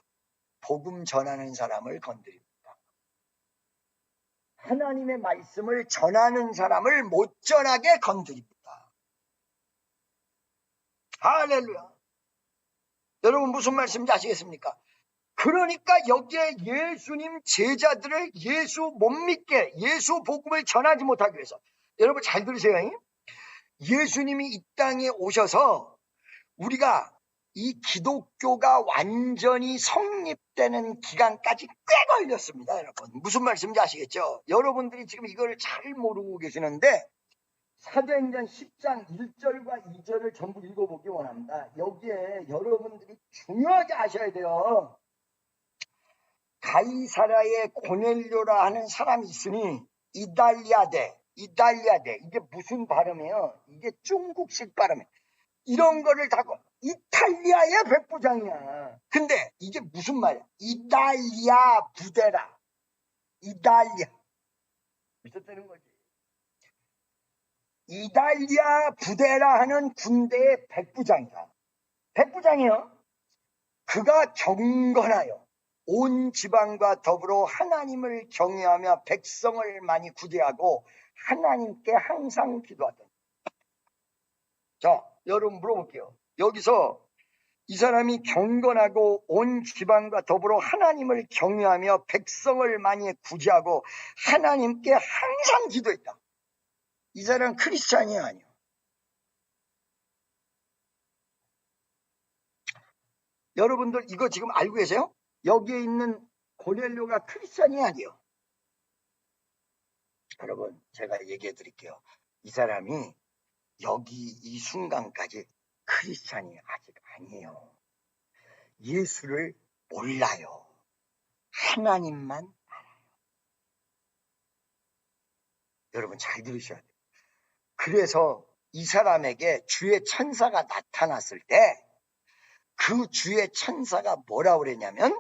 복음 전하는 사람을 건드립니다. 하나님의 말씀을 전하는 사람을 못 전하게 건드립니다. 할렐루야. 여러분 무슨 말씀인지 아시겠습니까? 그러니까 여기에 예수님 제자들을 예수 못 믿게 예수 복음을 전하지 못하기 위해서 여러분 잘 들으세요. 예수님이 이 땅에 오셔서 우리가 이 기독교가 완전히 성립되는 기간까지 꽤 걸렸습니다, 여러분. 무슨 말씀인지 아시겠죠? 여러분들이 지금 이걸 잘 모르고 계시는데 사도행전 10장 1절과 2절을 전부 읽어보기 원합니다. 여기에 여러분들이 중요하게 아셔야 돼요. 가이사라의 고넬료라 하는 사람이 있으니 이달리아데 이게 무슨 발음이에요? 이게 중국식 발음이에요. 이런 거를 다 이탈리아의 백부장이야. 근데 이게 무슨 말이야? 이탈리아 부대라. 이탈리아 미쳤다는 거지. 이탈리아 부대라 하는 군대의 백부장이다. 백부장이요. 그가 경건하여 온 지방과 더불어 하나님을 경외하며 백성을 많이 구제하고 하나님께 항상 기도하던. 자, 여러분 물어볼게요. 여기서 이 사람이 경건하고 온 지방과 더불어 하나님을 경외하며 백성을 많이 구제하고 하나님께 항상 기도했다. 이 사람 크리스찬이 아니요. 여러분들 이거 지금 알고 계세요? 여기에 있는 고넬료가 크리스찬이 아니요. 여러분 제가 얘기해 드릴게요. 이 사람이 여기 이 순간까지 크리스찬이 아직 아니에요. 예수를 몰라요. 하나님만 알아요. 여러분 잘 들으셔야 돼요. 그래서 이 사람에게 주의 천사가 나타났을 때 그 주의 천사가 뭐라고 그랬냐면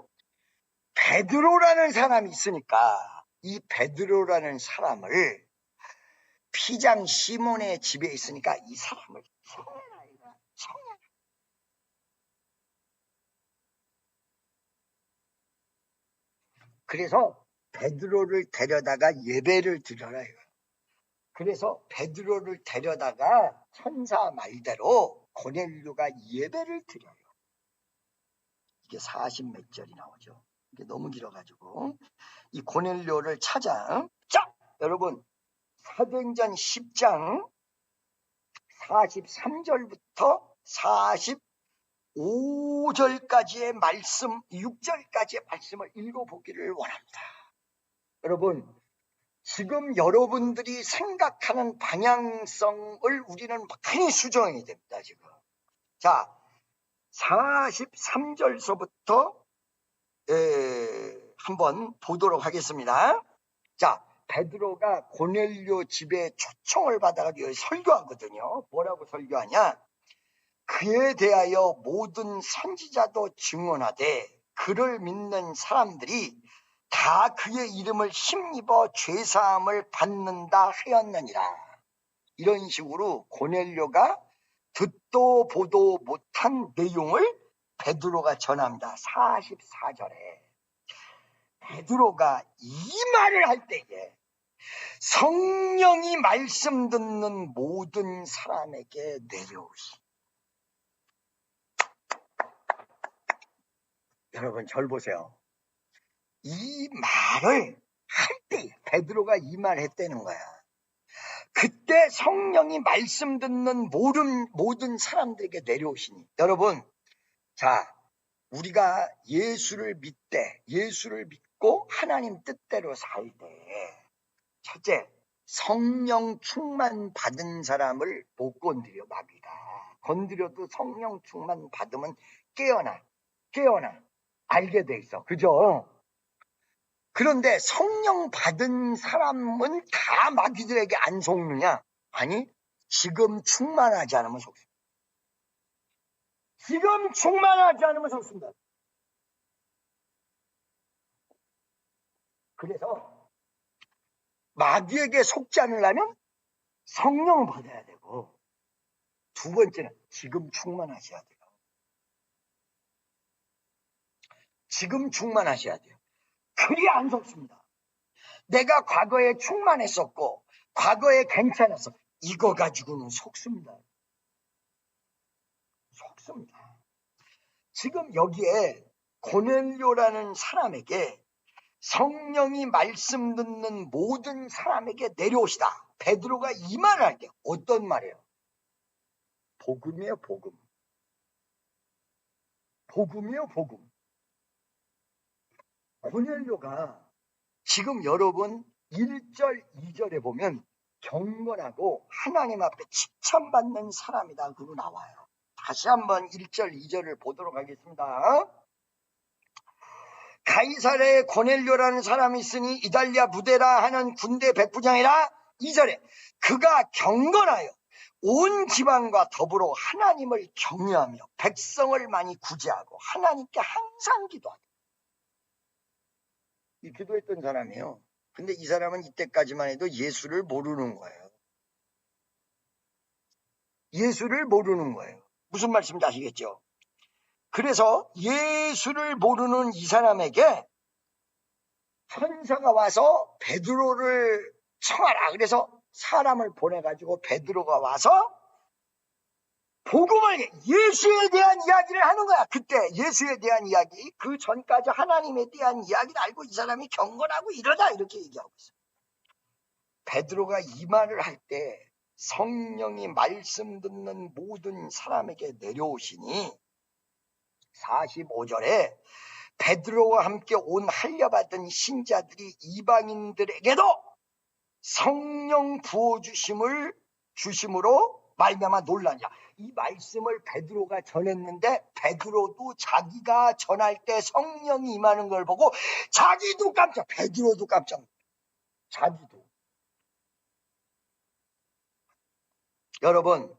베드로라는 사람이 있으니까 이 베드로라는 사람을 피장 시몬의 집에 있으니까 이 사람을 청해라. 그래서 베드로를 데려다가 예배를 드려라. 그래서 베드로를 데려다가 천사 말대로 고넬료가 예배를 드려요. 이게 40몇 절이 나오죠. 이게 너무 길어가지고 이 고넬료를 찾아. 자, 여러분 사도행전 10장 43절부터 45절까지의 말씀, 6절까지의 말씀을 읽어보기를 원합니다. 여러분 지금 여러분들이 생각하는 방향성을 우리는 많이 수정해야 됩니다. 지금. 자, 43절서부터 한번 보도록 하겠습니다. 자, 베드로가 고넬료 집에 초청을 받아가지고 설교하거든요. 뭐라고 설교하냐? 그에 대하여 모든 선지자도 증언하되 그를 믿는 사람들이 다 그의 이름을 힘입어 죄사함을 받는다 하였느니라. 이런 식으로 고넬료가 듣도 보도 못한 내용을 베드로가 전합니다. 44절에 베드로가 이 말을 할 때에 성령이 말씀 듣는 모든 사람에게 내려오시. 여러분 절 보세요. 이 말을 할 때 베드로가 이 말 했다는 거야. 그때 성령이 말씀 듣는 모든 사람들에게 내려오시니. 여러분, 자, 우리가 예수를 믿고 하나님 뜻대로 살 때, 첫째, 성령 충만 받은 사람을 못 건드려, 마귀가. 건드려도 성령 충만 받으면 깨어나, 알게 돼 있어. 그죠? 그런데 성령 받은 사람은 다 마귀들에게 안 속느냐? 아니, 지금 충만하지 않으면 속습니다. 지금 충만하지 않으면 속습니다. 그래서 마귀에게 속지 않으려면 성령을 받아야 되고, 두 번째는 지금 충만하셔야 돼요. 지금 충만하셔야 돼요. 그리 안 속습니다. 내가 과거에 충만했었고 과거에 괜찮았어. 이거 가지고는 속습니다. 지금 여기에 고넬료라는 사람에게 성령이 말씀 듣는 모든 사람에게 내려오시다. 베드로가 이 말을 할 때 어떤 말이에요? 복음이에요, 복음. 복음이요, 복음. 고넬료가 지금 여러분 1절, 2절에 보면 경건하고 하나님 앞에 칭찬받는 사람이다 그러고 나와요. 다시 한번 1절, 2절을 보도록 하겠습니다. 가이사랴에 고넬료라는 사람이 있으니 이달리아 부대라 하는 군대 백부장이라. 2절에 그가 경건하여 온 지방과 더불어 하나님을 경외하며 백성을 많이 구제하고 하나님께 항상 기도하다. 이 기도했던 사람이에요. 근데 이 사람은 이때까지만 해도 예수를 모르는 거예요. 예수를 모르는 거예요. 무슨 말씀인지 아시겠죠? 그래서 예수를 모르는 이 사람에게 천사가 와서 베드로를 청하라. 그래서 사람을 보내가지고 베드로가 와서 복음을, 예수에 대한 이야기를 하는 거야. 그때 예수에 대한 이야기, 그 전까지 하나님에 대한 이야기를 알고 이 사람이 경건하고 이러다 이렇게 얘기하고 있어요. 베드로가 이 말을 할 때 성령이 말씀 듣는 모든 사람에게 내려오시니 45절에 베드로와 함께 온 할려받은 신자들이 이방인들에게도 성령 주심으로 말미암아 놀라냐. 이 말씀을 베드로가 전했는데 베드로도 자기가 전할 때 성령이 임하는 걸 보고 자기도 깜짝, 베드로도 깜짝, 자기도. 여러분,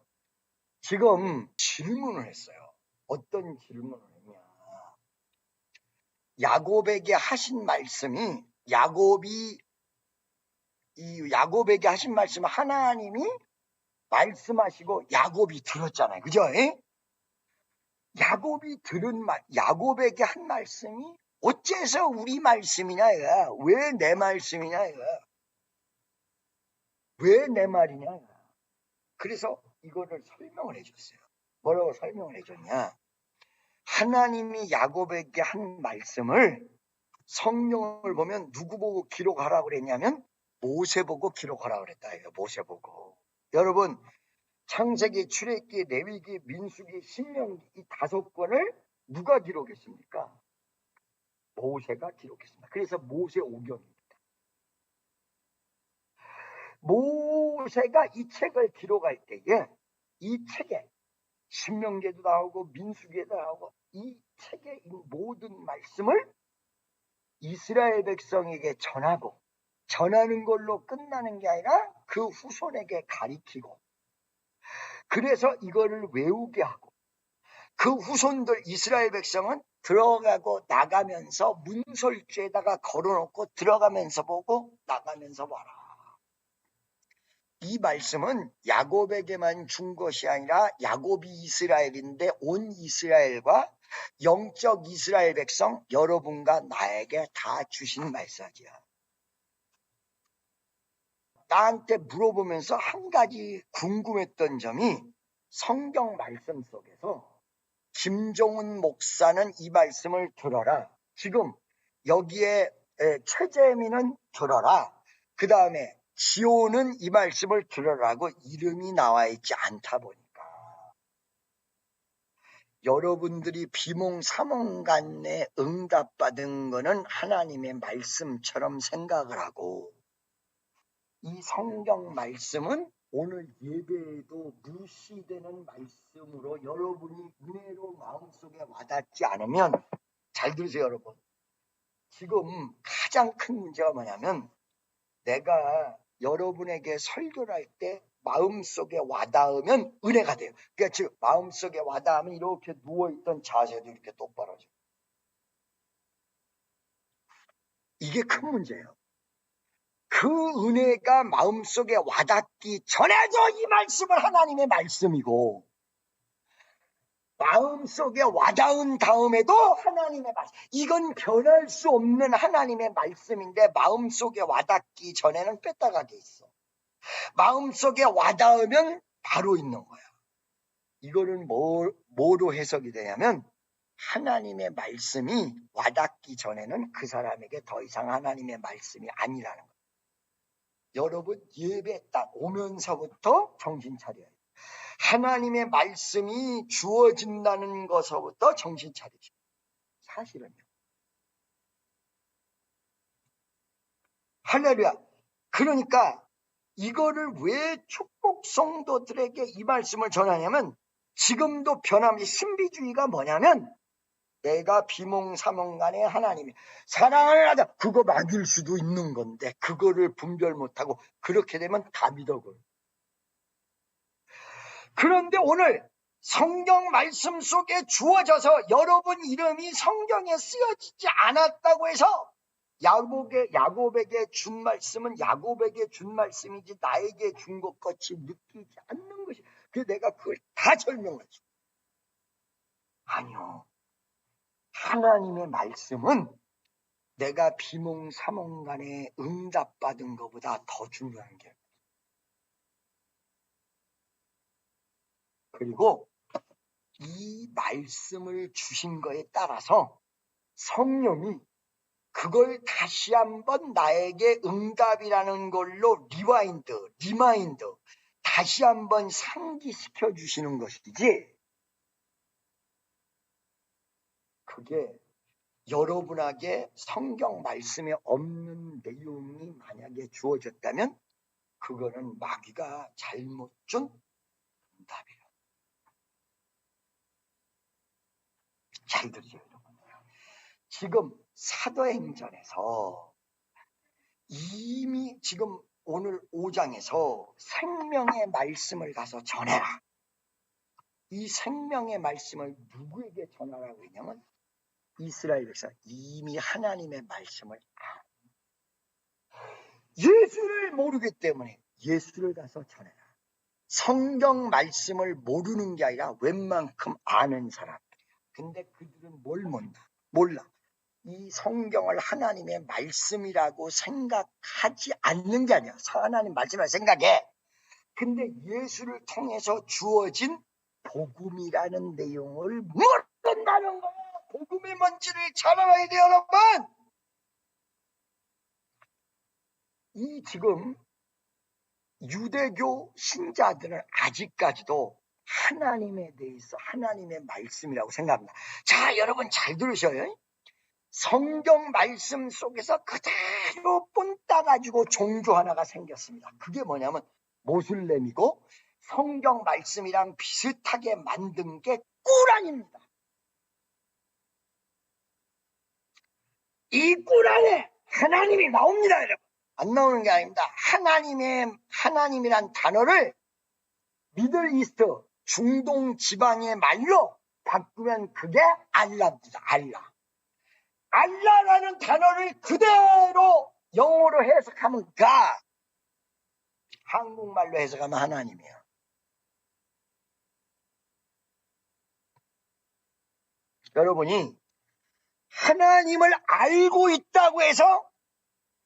지금 질문을 했어요. 어떤 질문을 했냐. 야곱에게 하신 말씀이, 야곱에게 하신 말씀을 하나님이 말씀하시고 야곱이 들었잖아요. 그죠? 야곱에게 한 말씀이 어째서 우리 말씀이냐 이거야. 왜 내 말씀이냐 이거야. 왜 내 말이냐 이거야. 그래서 이거를 설명을 해줬어요. 뭐라고 설명을 해줬냐. 하나님이 야곱에게 한 말씀을 성령을 보면 누구 보고 기록하라고 그랬냐면 모세 보고 기록하라고 그랬다. 모세 보고. 여러분, 창세기, 출애굽기, 레위기, 민수기, 신명기 이 5권을 누가 기록했습니까? 모세가 기록했습니다. 그래서 모세오경입니다. 모세가 이 책을 기록할 때에 이 책에 신명기에도 나오고 민수기에도 나오고 이 책에 이 모든 말씀을 이스라엘 백성에게 전하는 걸로 끝나는 게 아니라 그 후손에게 가리키고, 그래서 이거를 외우게 하고, 그 후손들 이스라엘 백성은 들어가고 나가면서 문설주에다가 걸어놓고 들어가면서 보고 나가면서 봐라. 이 말씀은 야곱에게만 준 것이 아니라 야곱이 이스라엘인데 온 이스라엘과 영적 이스라엘 백성 여러분과 나에게 다 주신 메시지야. 나한테 물어보면서 한 가지 궁금했던 점이 성경 말씀 속에서 김종훈 목사는 이 말씀을 들어라. 지금 여기에 최재민은 들어라. 그 다음에 지호는 이 말씀을 들으라고 이름이 나와 있지 않다 보니까 여러분들이 비몽사몽간에 응답받은 거는 하나님의 말씀처럼 생각을 하고, 이 성경 말씀은 오늘 예배에도 무시되는 말씀으로 여러분이 은혜로 마음속에 와닿지 않으면, 잘 들으세요 여러분. 지금 가장 큰 문제가 뭐냐면 내가 여러분에게 설교를 할 때 마음속에 와닿으면 은혜가 돼요. 그러니까 즉 마음속에 와닿으면 이렇게 누워있던 자세도 이렇게 똑바로져요. 이게 큰 문제예요. 그 은혜가 마음속에 와닿기 전에도 이 말씀은 하나님의 말씀이고, 마음속에 와닿은 다음에도 하나님의 말씀, 이건 변할 수 없는 하나님의 말씀인데 마음속에 와닿기 전에는 뺐다가 돼 있어. 마음속에 와닿으면 바로 있는 거야. 이거는 뭐로 해석이 되냐면 하나님의 말씀이 와닿기 전에는 그 사람에게 더 이상 하나님의 말씀이 아니라는 거예요. 여러분 예배 딱 오면서부터 정신 차려요. 하나님의 말씀이 주어진다는 것부터 정신 차리죠. 사실은요. 할렐루야. 그러니까 이거를 왜 축복 성도들에게 이 말씀을 전하냐면, 지금도 변함없이 신비주의가 뭐냐면, 내가 비몽사몽간에 하나님이 사랑을 하자, 그거 맞을 수도 있는 건데 그거를 분별 못하고 그렇게 되면 다 믿어버려. 그런데 오늘 성경 말씀 속에 주어져서 여러분 이름이 성경에 쓰여지지 않았다고 해서 야곱에게 준 말씀은 야곱에게 준 말씀이지 나에게 준 것 같이 느끼지 않는 것이, 그래서 내가 그걸 다 설명하죠. 아니요. 하나님의 말씀은 내가 비몽사몽간에 응답받은 것보다 더 중요한 게, 그리고 이 말씀을 주신 거에 따라서 성령이 그걸 다시 한번 나에게 응답이라는 걸로 리마인드 다시 한번 상기시켜 주시는 것이지, 그게 여러분에게 성경 말씀에 없는 내용이 만약에 주어졌다면 그거는 마귀가 잘못 준 응답이에요. 잘 들으세요, 여러분. 지금 사도행전에서 이미 지금 오늘 5장에서 생명의 말씀을 가서 전해라. 이 생명의 말씀을 누구에게 전하라고 했냐면 이스라엘 백성, 이미 하나님의 말씀을 예수를 모르기 때문에 예수를 가서 전해라. 성경 말씀을 모르는 게 아니라 웬만큼 아는 사람들이야. 근데 그들은 뭘 몰라. 이 성경을 하나님의 말씀이라고 생각하지 않는 게 아니야. 하나님 말씀이라고 생각해. 근데 예수를 통해서 주어진 복음이라는 내용을 모른다는 거야. 복음이 뭔지를 잘 알아야 돼요, 여러분. 이 지금 유대교 신자들은 아직까지도 하나님에 대해서 하나님의 말씀이라고 생각합니다. 자, 여러분 잘 들으셔요. 성경 말씀 속에서 그대로 뽐따가지고 종교 하나가 생겼습니다. 그게 뭐냐면 모슬렘이고, 성경 말씀이랑 비슷하게 만든 게 꾸란입니다. 이 꾸란에 하나님이 나옵니다, 여러분. 안 나오는 게 아닙니다. 하나님이란 단어를 미들 이스트, 중동 지방의 말로 바꾸면 그게 알라입니다. 알라라는 단어를 그대로 영어로 해석하면 God, 한국말로 해석하면 하나님이에요. 여러분이 하나님을 알고 있다고 해서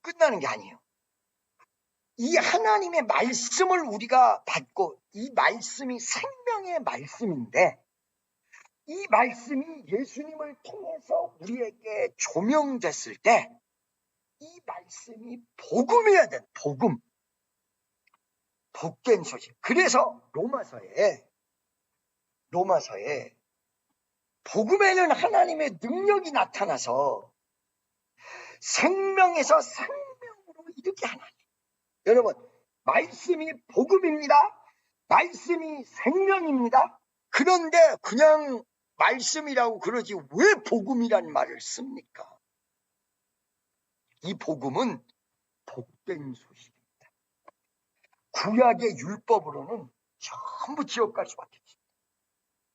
끝나는 게 아니에요. 이 하나님의 말씀을 우리가 받고, 이 말씀이 생명의 말씀인데, 이 말씀이 예수님을 통해서 우리에게 조명됐을 때 이 말씀이 복음이어야 돼. 복음. 복된 소식. 그래서 로마서에 복음에는 하나님의 능력이 나타나서 생명에서 생명으로 이르게 하나님. 여러분, 말씀이 복음입니다. 말씀이 생명입니다. 그런데 그냥 말씀이라고 그러지 왜 복음이란 말을 씁니까? 이 복음은 복된 소식입니다. 구약의 율법으로는 전부 지옥 갈 수밖에 없습니다.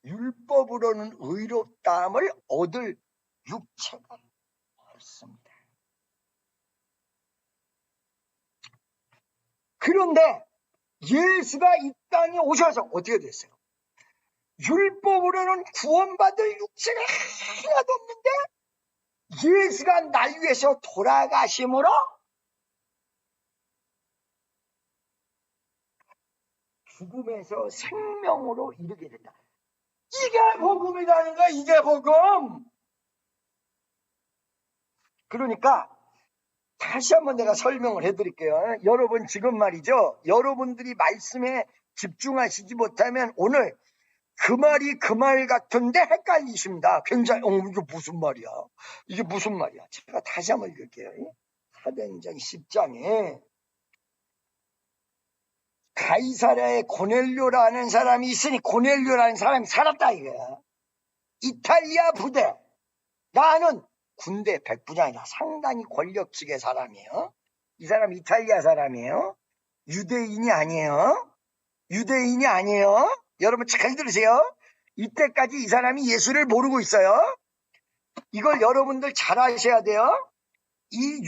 율법으로는 의롭다함을 얻을 육체가 없습니다. 그런데 예수가 이 땅에 오셔서 어떻게 됐어요? 율법으로는 구원받을 육체가 하나도 없는데 예수가 날 위해서 돌아가심으로 죽음에서 생명으로 이르게 된다. 이게 복음이라는 거야. 이게 복음. 그러니까 다시 한번 내가 설명을 해드릴게요. 여러분 지금 말이죠. 여러분들이 말씀에 집중하시지 못하면 오늘 그 말이 그 말 같은데 헷갈리십니다. 굉장히 이게 무슨 말이야? 이게 무슨 말이야? 제가 다시 한번 읽을게요. 사도행전 10장에 가이사랴에 고넬료라는 사람이 있으니 고넬료라는 사람이 살았다 이거야. 이탈리아 부대. 나는 군대 백부장이다. 상당히 권력직의 사람이에요. 이 사람 이탈리아 사람이에요. 유대인이 아니에요. 유대인이 아니에요. 여러분 잘 들으세요. 이때까지 이 사람이 예수를 모르고 있어요. 이걸 여러분들 잘 아셔야 돼요. 이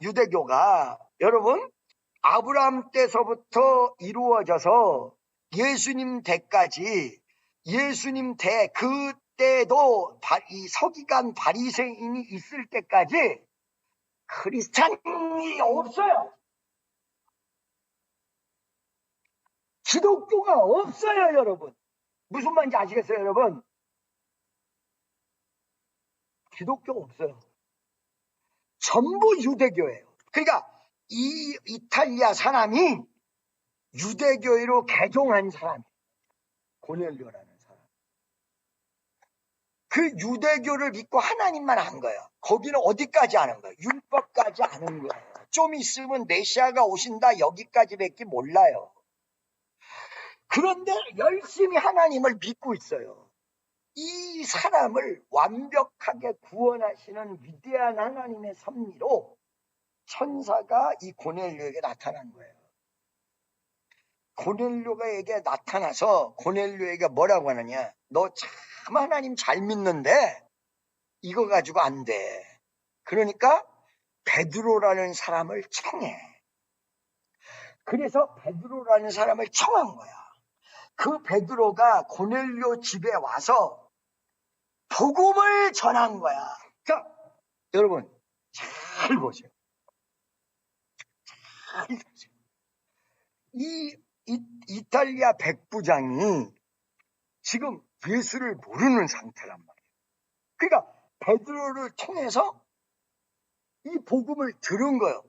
유대교가 여러분 아브라함 때서부터 이루어져서 예수님 때까지 예수님 때 그때도 이 서기관 바리새인이 있을 때까지 크리스찬이 없어요. 기독교가 없어요, 여러분. 무슨 말인지 아시겠어요, 여러분? 기독교가 없어요. 전부 유대교예요. 그러니까 이 이탈리아 사람이 유대교회로 개종한 사람이에요. 고넬료라는 사람. 그 유대교를 믿고 하나님만 한 거예요. 거기는 어디까지 아는 거예요? 율법까지 아는 거예요. 좀 있으면 메시아가 오신다 여기까지밖에 몰라요. 그런데 열심히 하나님을 믿고 있어요. 이 사람을 완벽하게 구원하시는 위대한 하나님의 섭리로 천사가 이 고넬료에게 나타난 거예요. 고넬료에게 나타나서 고넬료에게 뭐라고 하느냐? 너 참 하나님 잘 믿는데 이거 가지고 안 돼. 그러니까 베드로라는 사람을 청해. 그래서 베드로라는 사람을 청한 거야. 그 베드로가 고넬료 집에 와서 복음을 전한 거야. 자, 여러분 잘 보세요. 잘 보세요. 이 이탈리아 백부장이 지금 예수를 모르는 상태란 말이에요. 그러니까 베드로를 통해서 이 복음을 들은 거예요.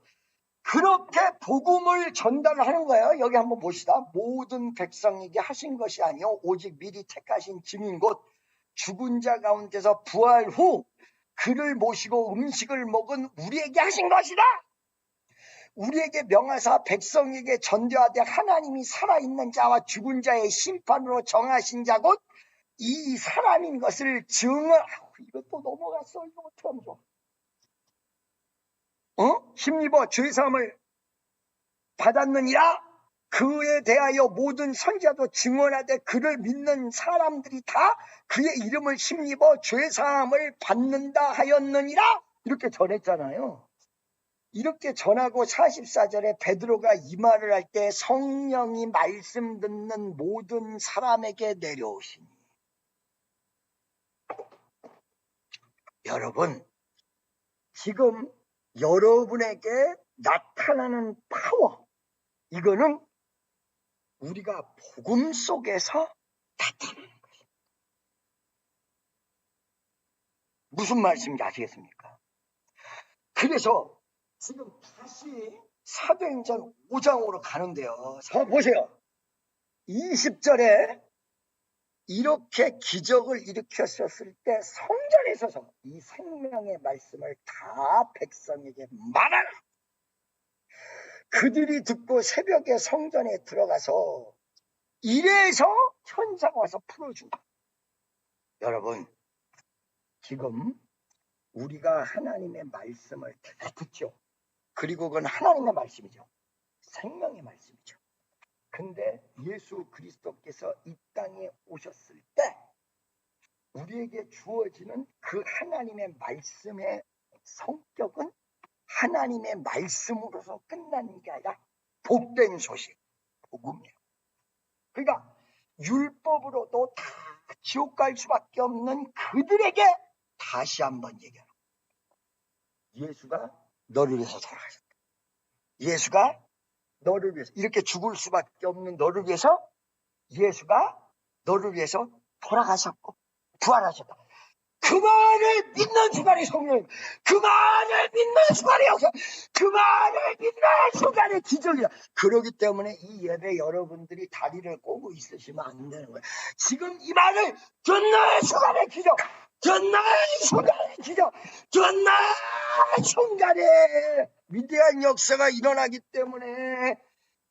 그렇게 복음을 전달하는 거예요. 여기 한번 봅시다. 모든 백성에게 하신 것이 아니요 오직 미리 택하신 증인 곧 죽은 자 가운데서 부활 후 그를 모시고 음식을 먹은 우리에게 하신 것이다. 우리에게 명하사 백성에게 전도하되 하나님이 살아있는 자와 죽은 자의 심판으로 정하신 자 곧 이 사람인 것을 이것도 넘어갔어. 이거 어떻게 하면 좋아? 힘입어 죄사함을 받았느니라. 그에 대하여 모든 선지자도 증언하되 그를 믿는 사람들이 다 그의 이름을 힘입어 죄사함을 받는다 하였느니라. 이렇게 전했잖아요. 이렇게 전하고 44절에 베드로가 이 말을 할 때 성령이 말씀 듣는 모든 사람에게 내려오시니. 여러분, 지금 여러분에게 나타나는 파워, 이거는 우리가 복음 속에서 나타나는 것입니다. 무슨 말씀인지 아시겠습니까? 그래서 지금 다시 사도행전 5장으로 가는데요. 자, 보세요. 20절에 이렇게 기적을 일으켰었을 때 성전에 서서 이 생명의 말씀을 다 백성에게 말하라. 그들이 듣고 새벽에 성전에 들어가서 이래서 천사가 와서 풀어준다. 여러분, 지금 우리가 하나님의 말씀을 다 듣죠. 그리고 그건 하나님의 말씀이죠. 생명의 말씀이죠. 근데 예수 그리스도께서 이 땅에 오셨을 때 우리에게 주어지는 그 하나님의 말씀의 성격은 하나님의 말씀으로서 끝나는 게 아니라 복된 소식, 복음이에요. 그러니까 율법으로도 다 지옥 갈 수밖에 없는 그들에게 다시 한번 얘기하는 거예요. 예수가 너를 위해서 돌아가셨다. 예수가 너를 위해서 이렇게 죽을 수밖에 없는 너를 위해서 예수가 너를 위해서 돌아가셨고 부활하셨다. 그 말을 믿는 순간에 성령, 그 말을 믿는 순간에 역사, 그 말을 믿는 순간에 기적이야. 그러기 때문에 이 예배 여러분들이 다리를 꼬고 있으시면 안 되는 거야. 지금 이 말을 듣는 순간에 기적, 듣는 순간에 기적, 듣는 순간에 위대한 역사가 일어나기 때문에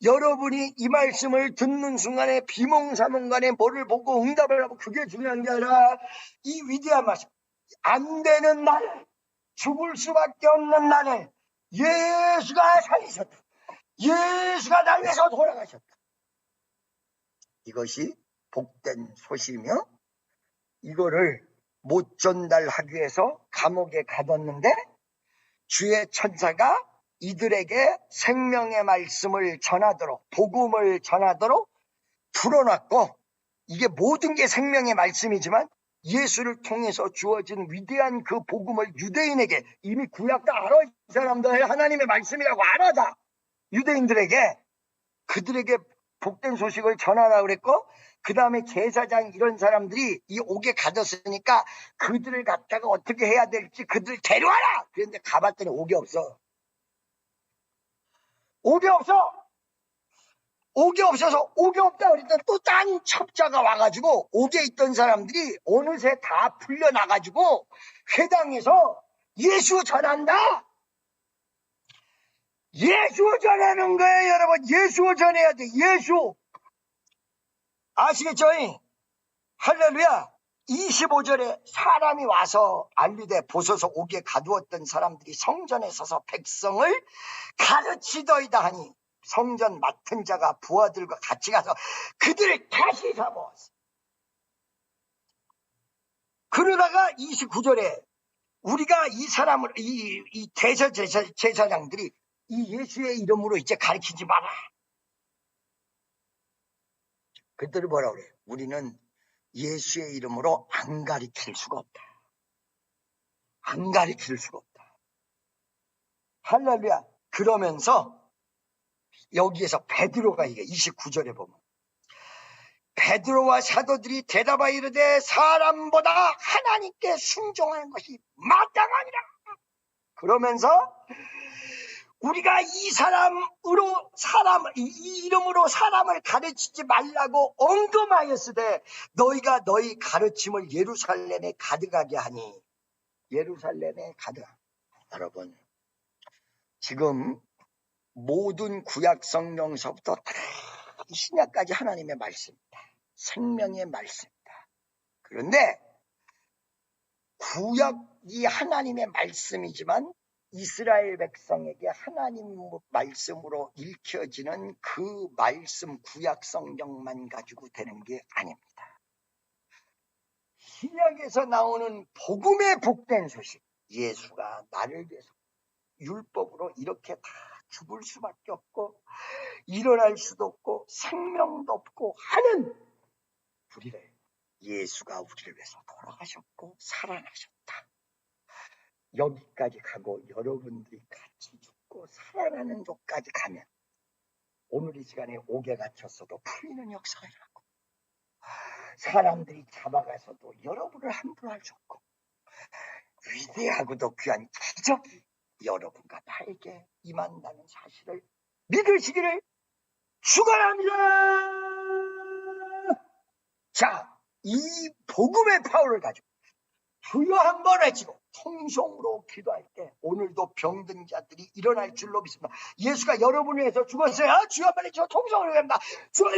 여러분이 이 말씀을 듣는 순간에 비몽사몽간에 뭐를 보고 응답을 하고 그게 중요한 게 아니라 이 위대한 말씀, 안 되는 나를, 죽을 수밖에 없는 나를 예수가 살리셨다. 예수가 날 위해서 돌아가셨다. 이것이 복된 소식이며 이거를 못 전달하기 위해서 감옥에 가뒀는데 주의 천사가 이들에게 생명의 말씀을 전하도록, 복음을 전하도록 풀어놨고, 이게 모든 게 생명의 말씀이지만 예수를 통해서 주어진 위대한 그 복음을 유대인에게, 이미 구약 다 알아, 이 사람들 하나님의 말씀이라고 알아 다. 유대인들에게, 그들에게 복된 소식을 전하라고 그랬고, 그 다음에 제사장 이런 사람들이 이 옥에 가뒀으니까 그들을 갖다가 어떻게 해야 될지 그들을 데려와라! 그런데 가봤더니 옥이 없어. 옥이 없어. 옥이 없어서 옥이 없다 그랬더니 또 딴 첩자가 와가지고 옥에 있던 사람들이 어느새 다 풀려나가지고 회당에서 예수 전한다. 예수 전하는 거예요, 여러분. 예수 전해야 돼. 예수. 아시겠죠? 할렐루야. 25절에 사람이 와서 알리되 보소서 옥에 가두었던 사람들이 성전에 서서 백성을 가르치더이다 하니 성전 맡은 자가 부하들과 같이 가서 그들을 다시 잡아왔어. 그러다가 29절에 우리가 이 사람을 이 제사장들이 이 예수의 이름으로 이제 가르치지 마라. 그들이 뭐라 그래요? 우리는 예수의 이름으로 안 가르칠 수가 없다. 안 가르칠 수가 없다. 할렐루야. 그러면서 여기에서 베드로가 이게 29절에 보면 베드로와 사도들이 대답하여 이르되 사람보다 하나님께 순종하는 것이 마땅하니라. 그러면서 우리가 이 이름으로 사람을 가르치지 말라고 언급하였으되 너희가 너희 가르침을 예루살렘에 가득하게 하니. 예루살렘에 가득하게. 여러분, 지금 모든 구약 성경서부터 다 신약까지 하나님의 말씀입니다. 생명의 말씀입니다. 그런데 구약이 하나님의 말씀이지만 이스라엘 백성에게 하나님 말씀으로 읽혀지는 그 말씀 구약 성경만 가지고 되는 게 아닙니다. 신약에서 나오는 복음의 복된 소식, 예수가 나를 위해서 율법으로 이렇게 다 죽을 수밖에 없고 일어날 수도 없고 생명도 없고 하는 우리를, 예수가 우리를 위해서 돌아가셨고 살아나셨다. 여기까지 가고 여러분들이 같이 죽고 살아나는 곳까지 가면 오늘 이 시간에 옥에 갇혔어도 풀리는 역사가 일어나고 사람들이 잡아가서도 여러분을 함부로 할 수 없고 위대하고도 귀한 기적이 여러분과 나에게 임한다는 사실을 믿으시기를 축원합니다. 자, 이 복음의 파워를 가지고 주여 한번 외치고 통성으로 기도할 때 오늘도 병든 자들이 일어날 줄로 믿습니다. 예수가 여러분을 위해서 죽었어요. 주여 한번 외치고 통성으로 기도합니다. 주여!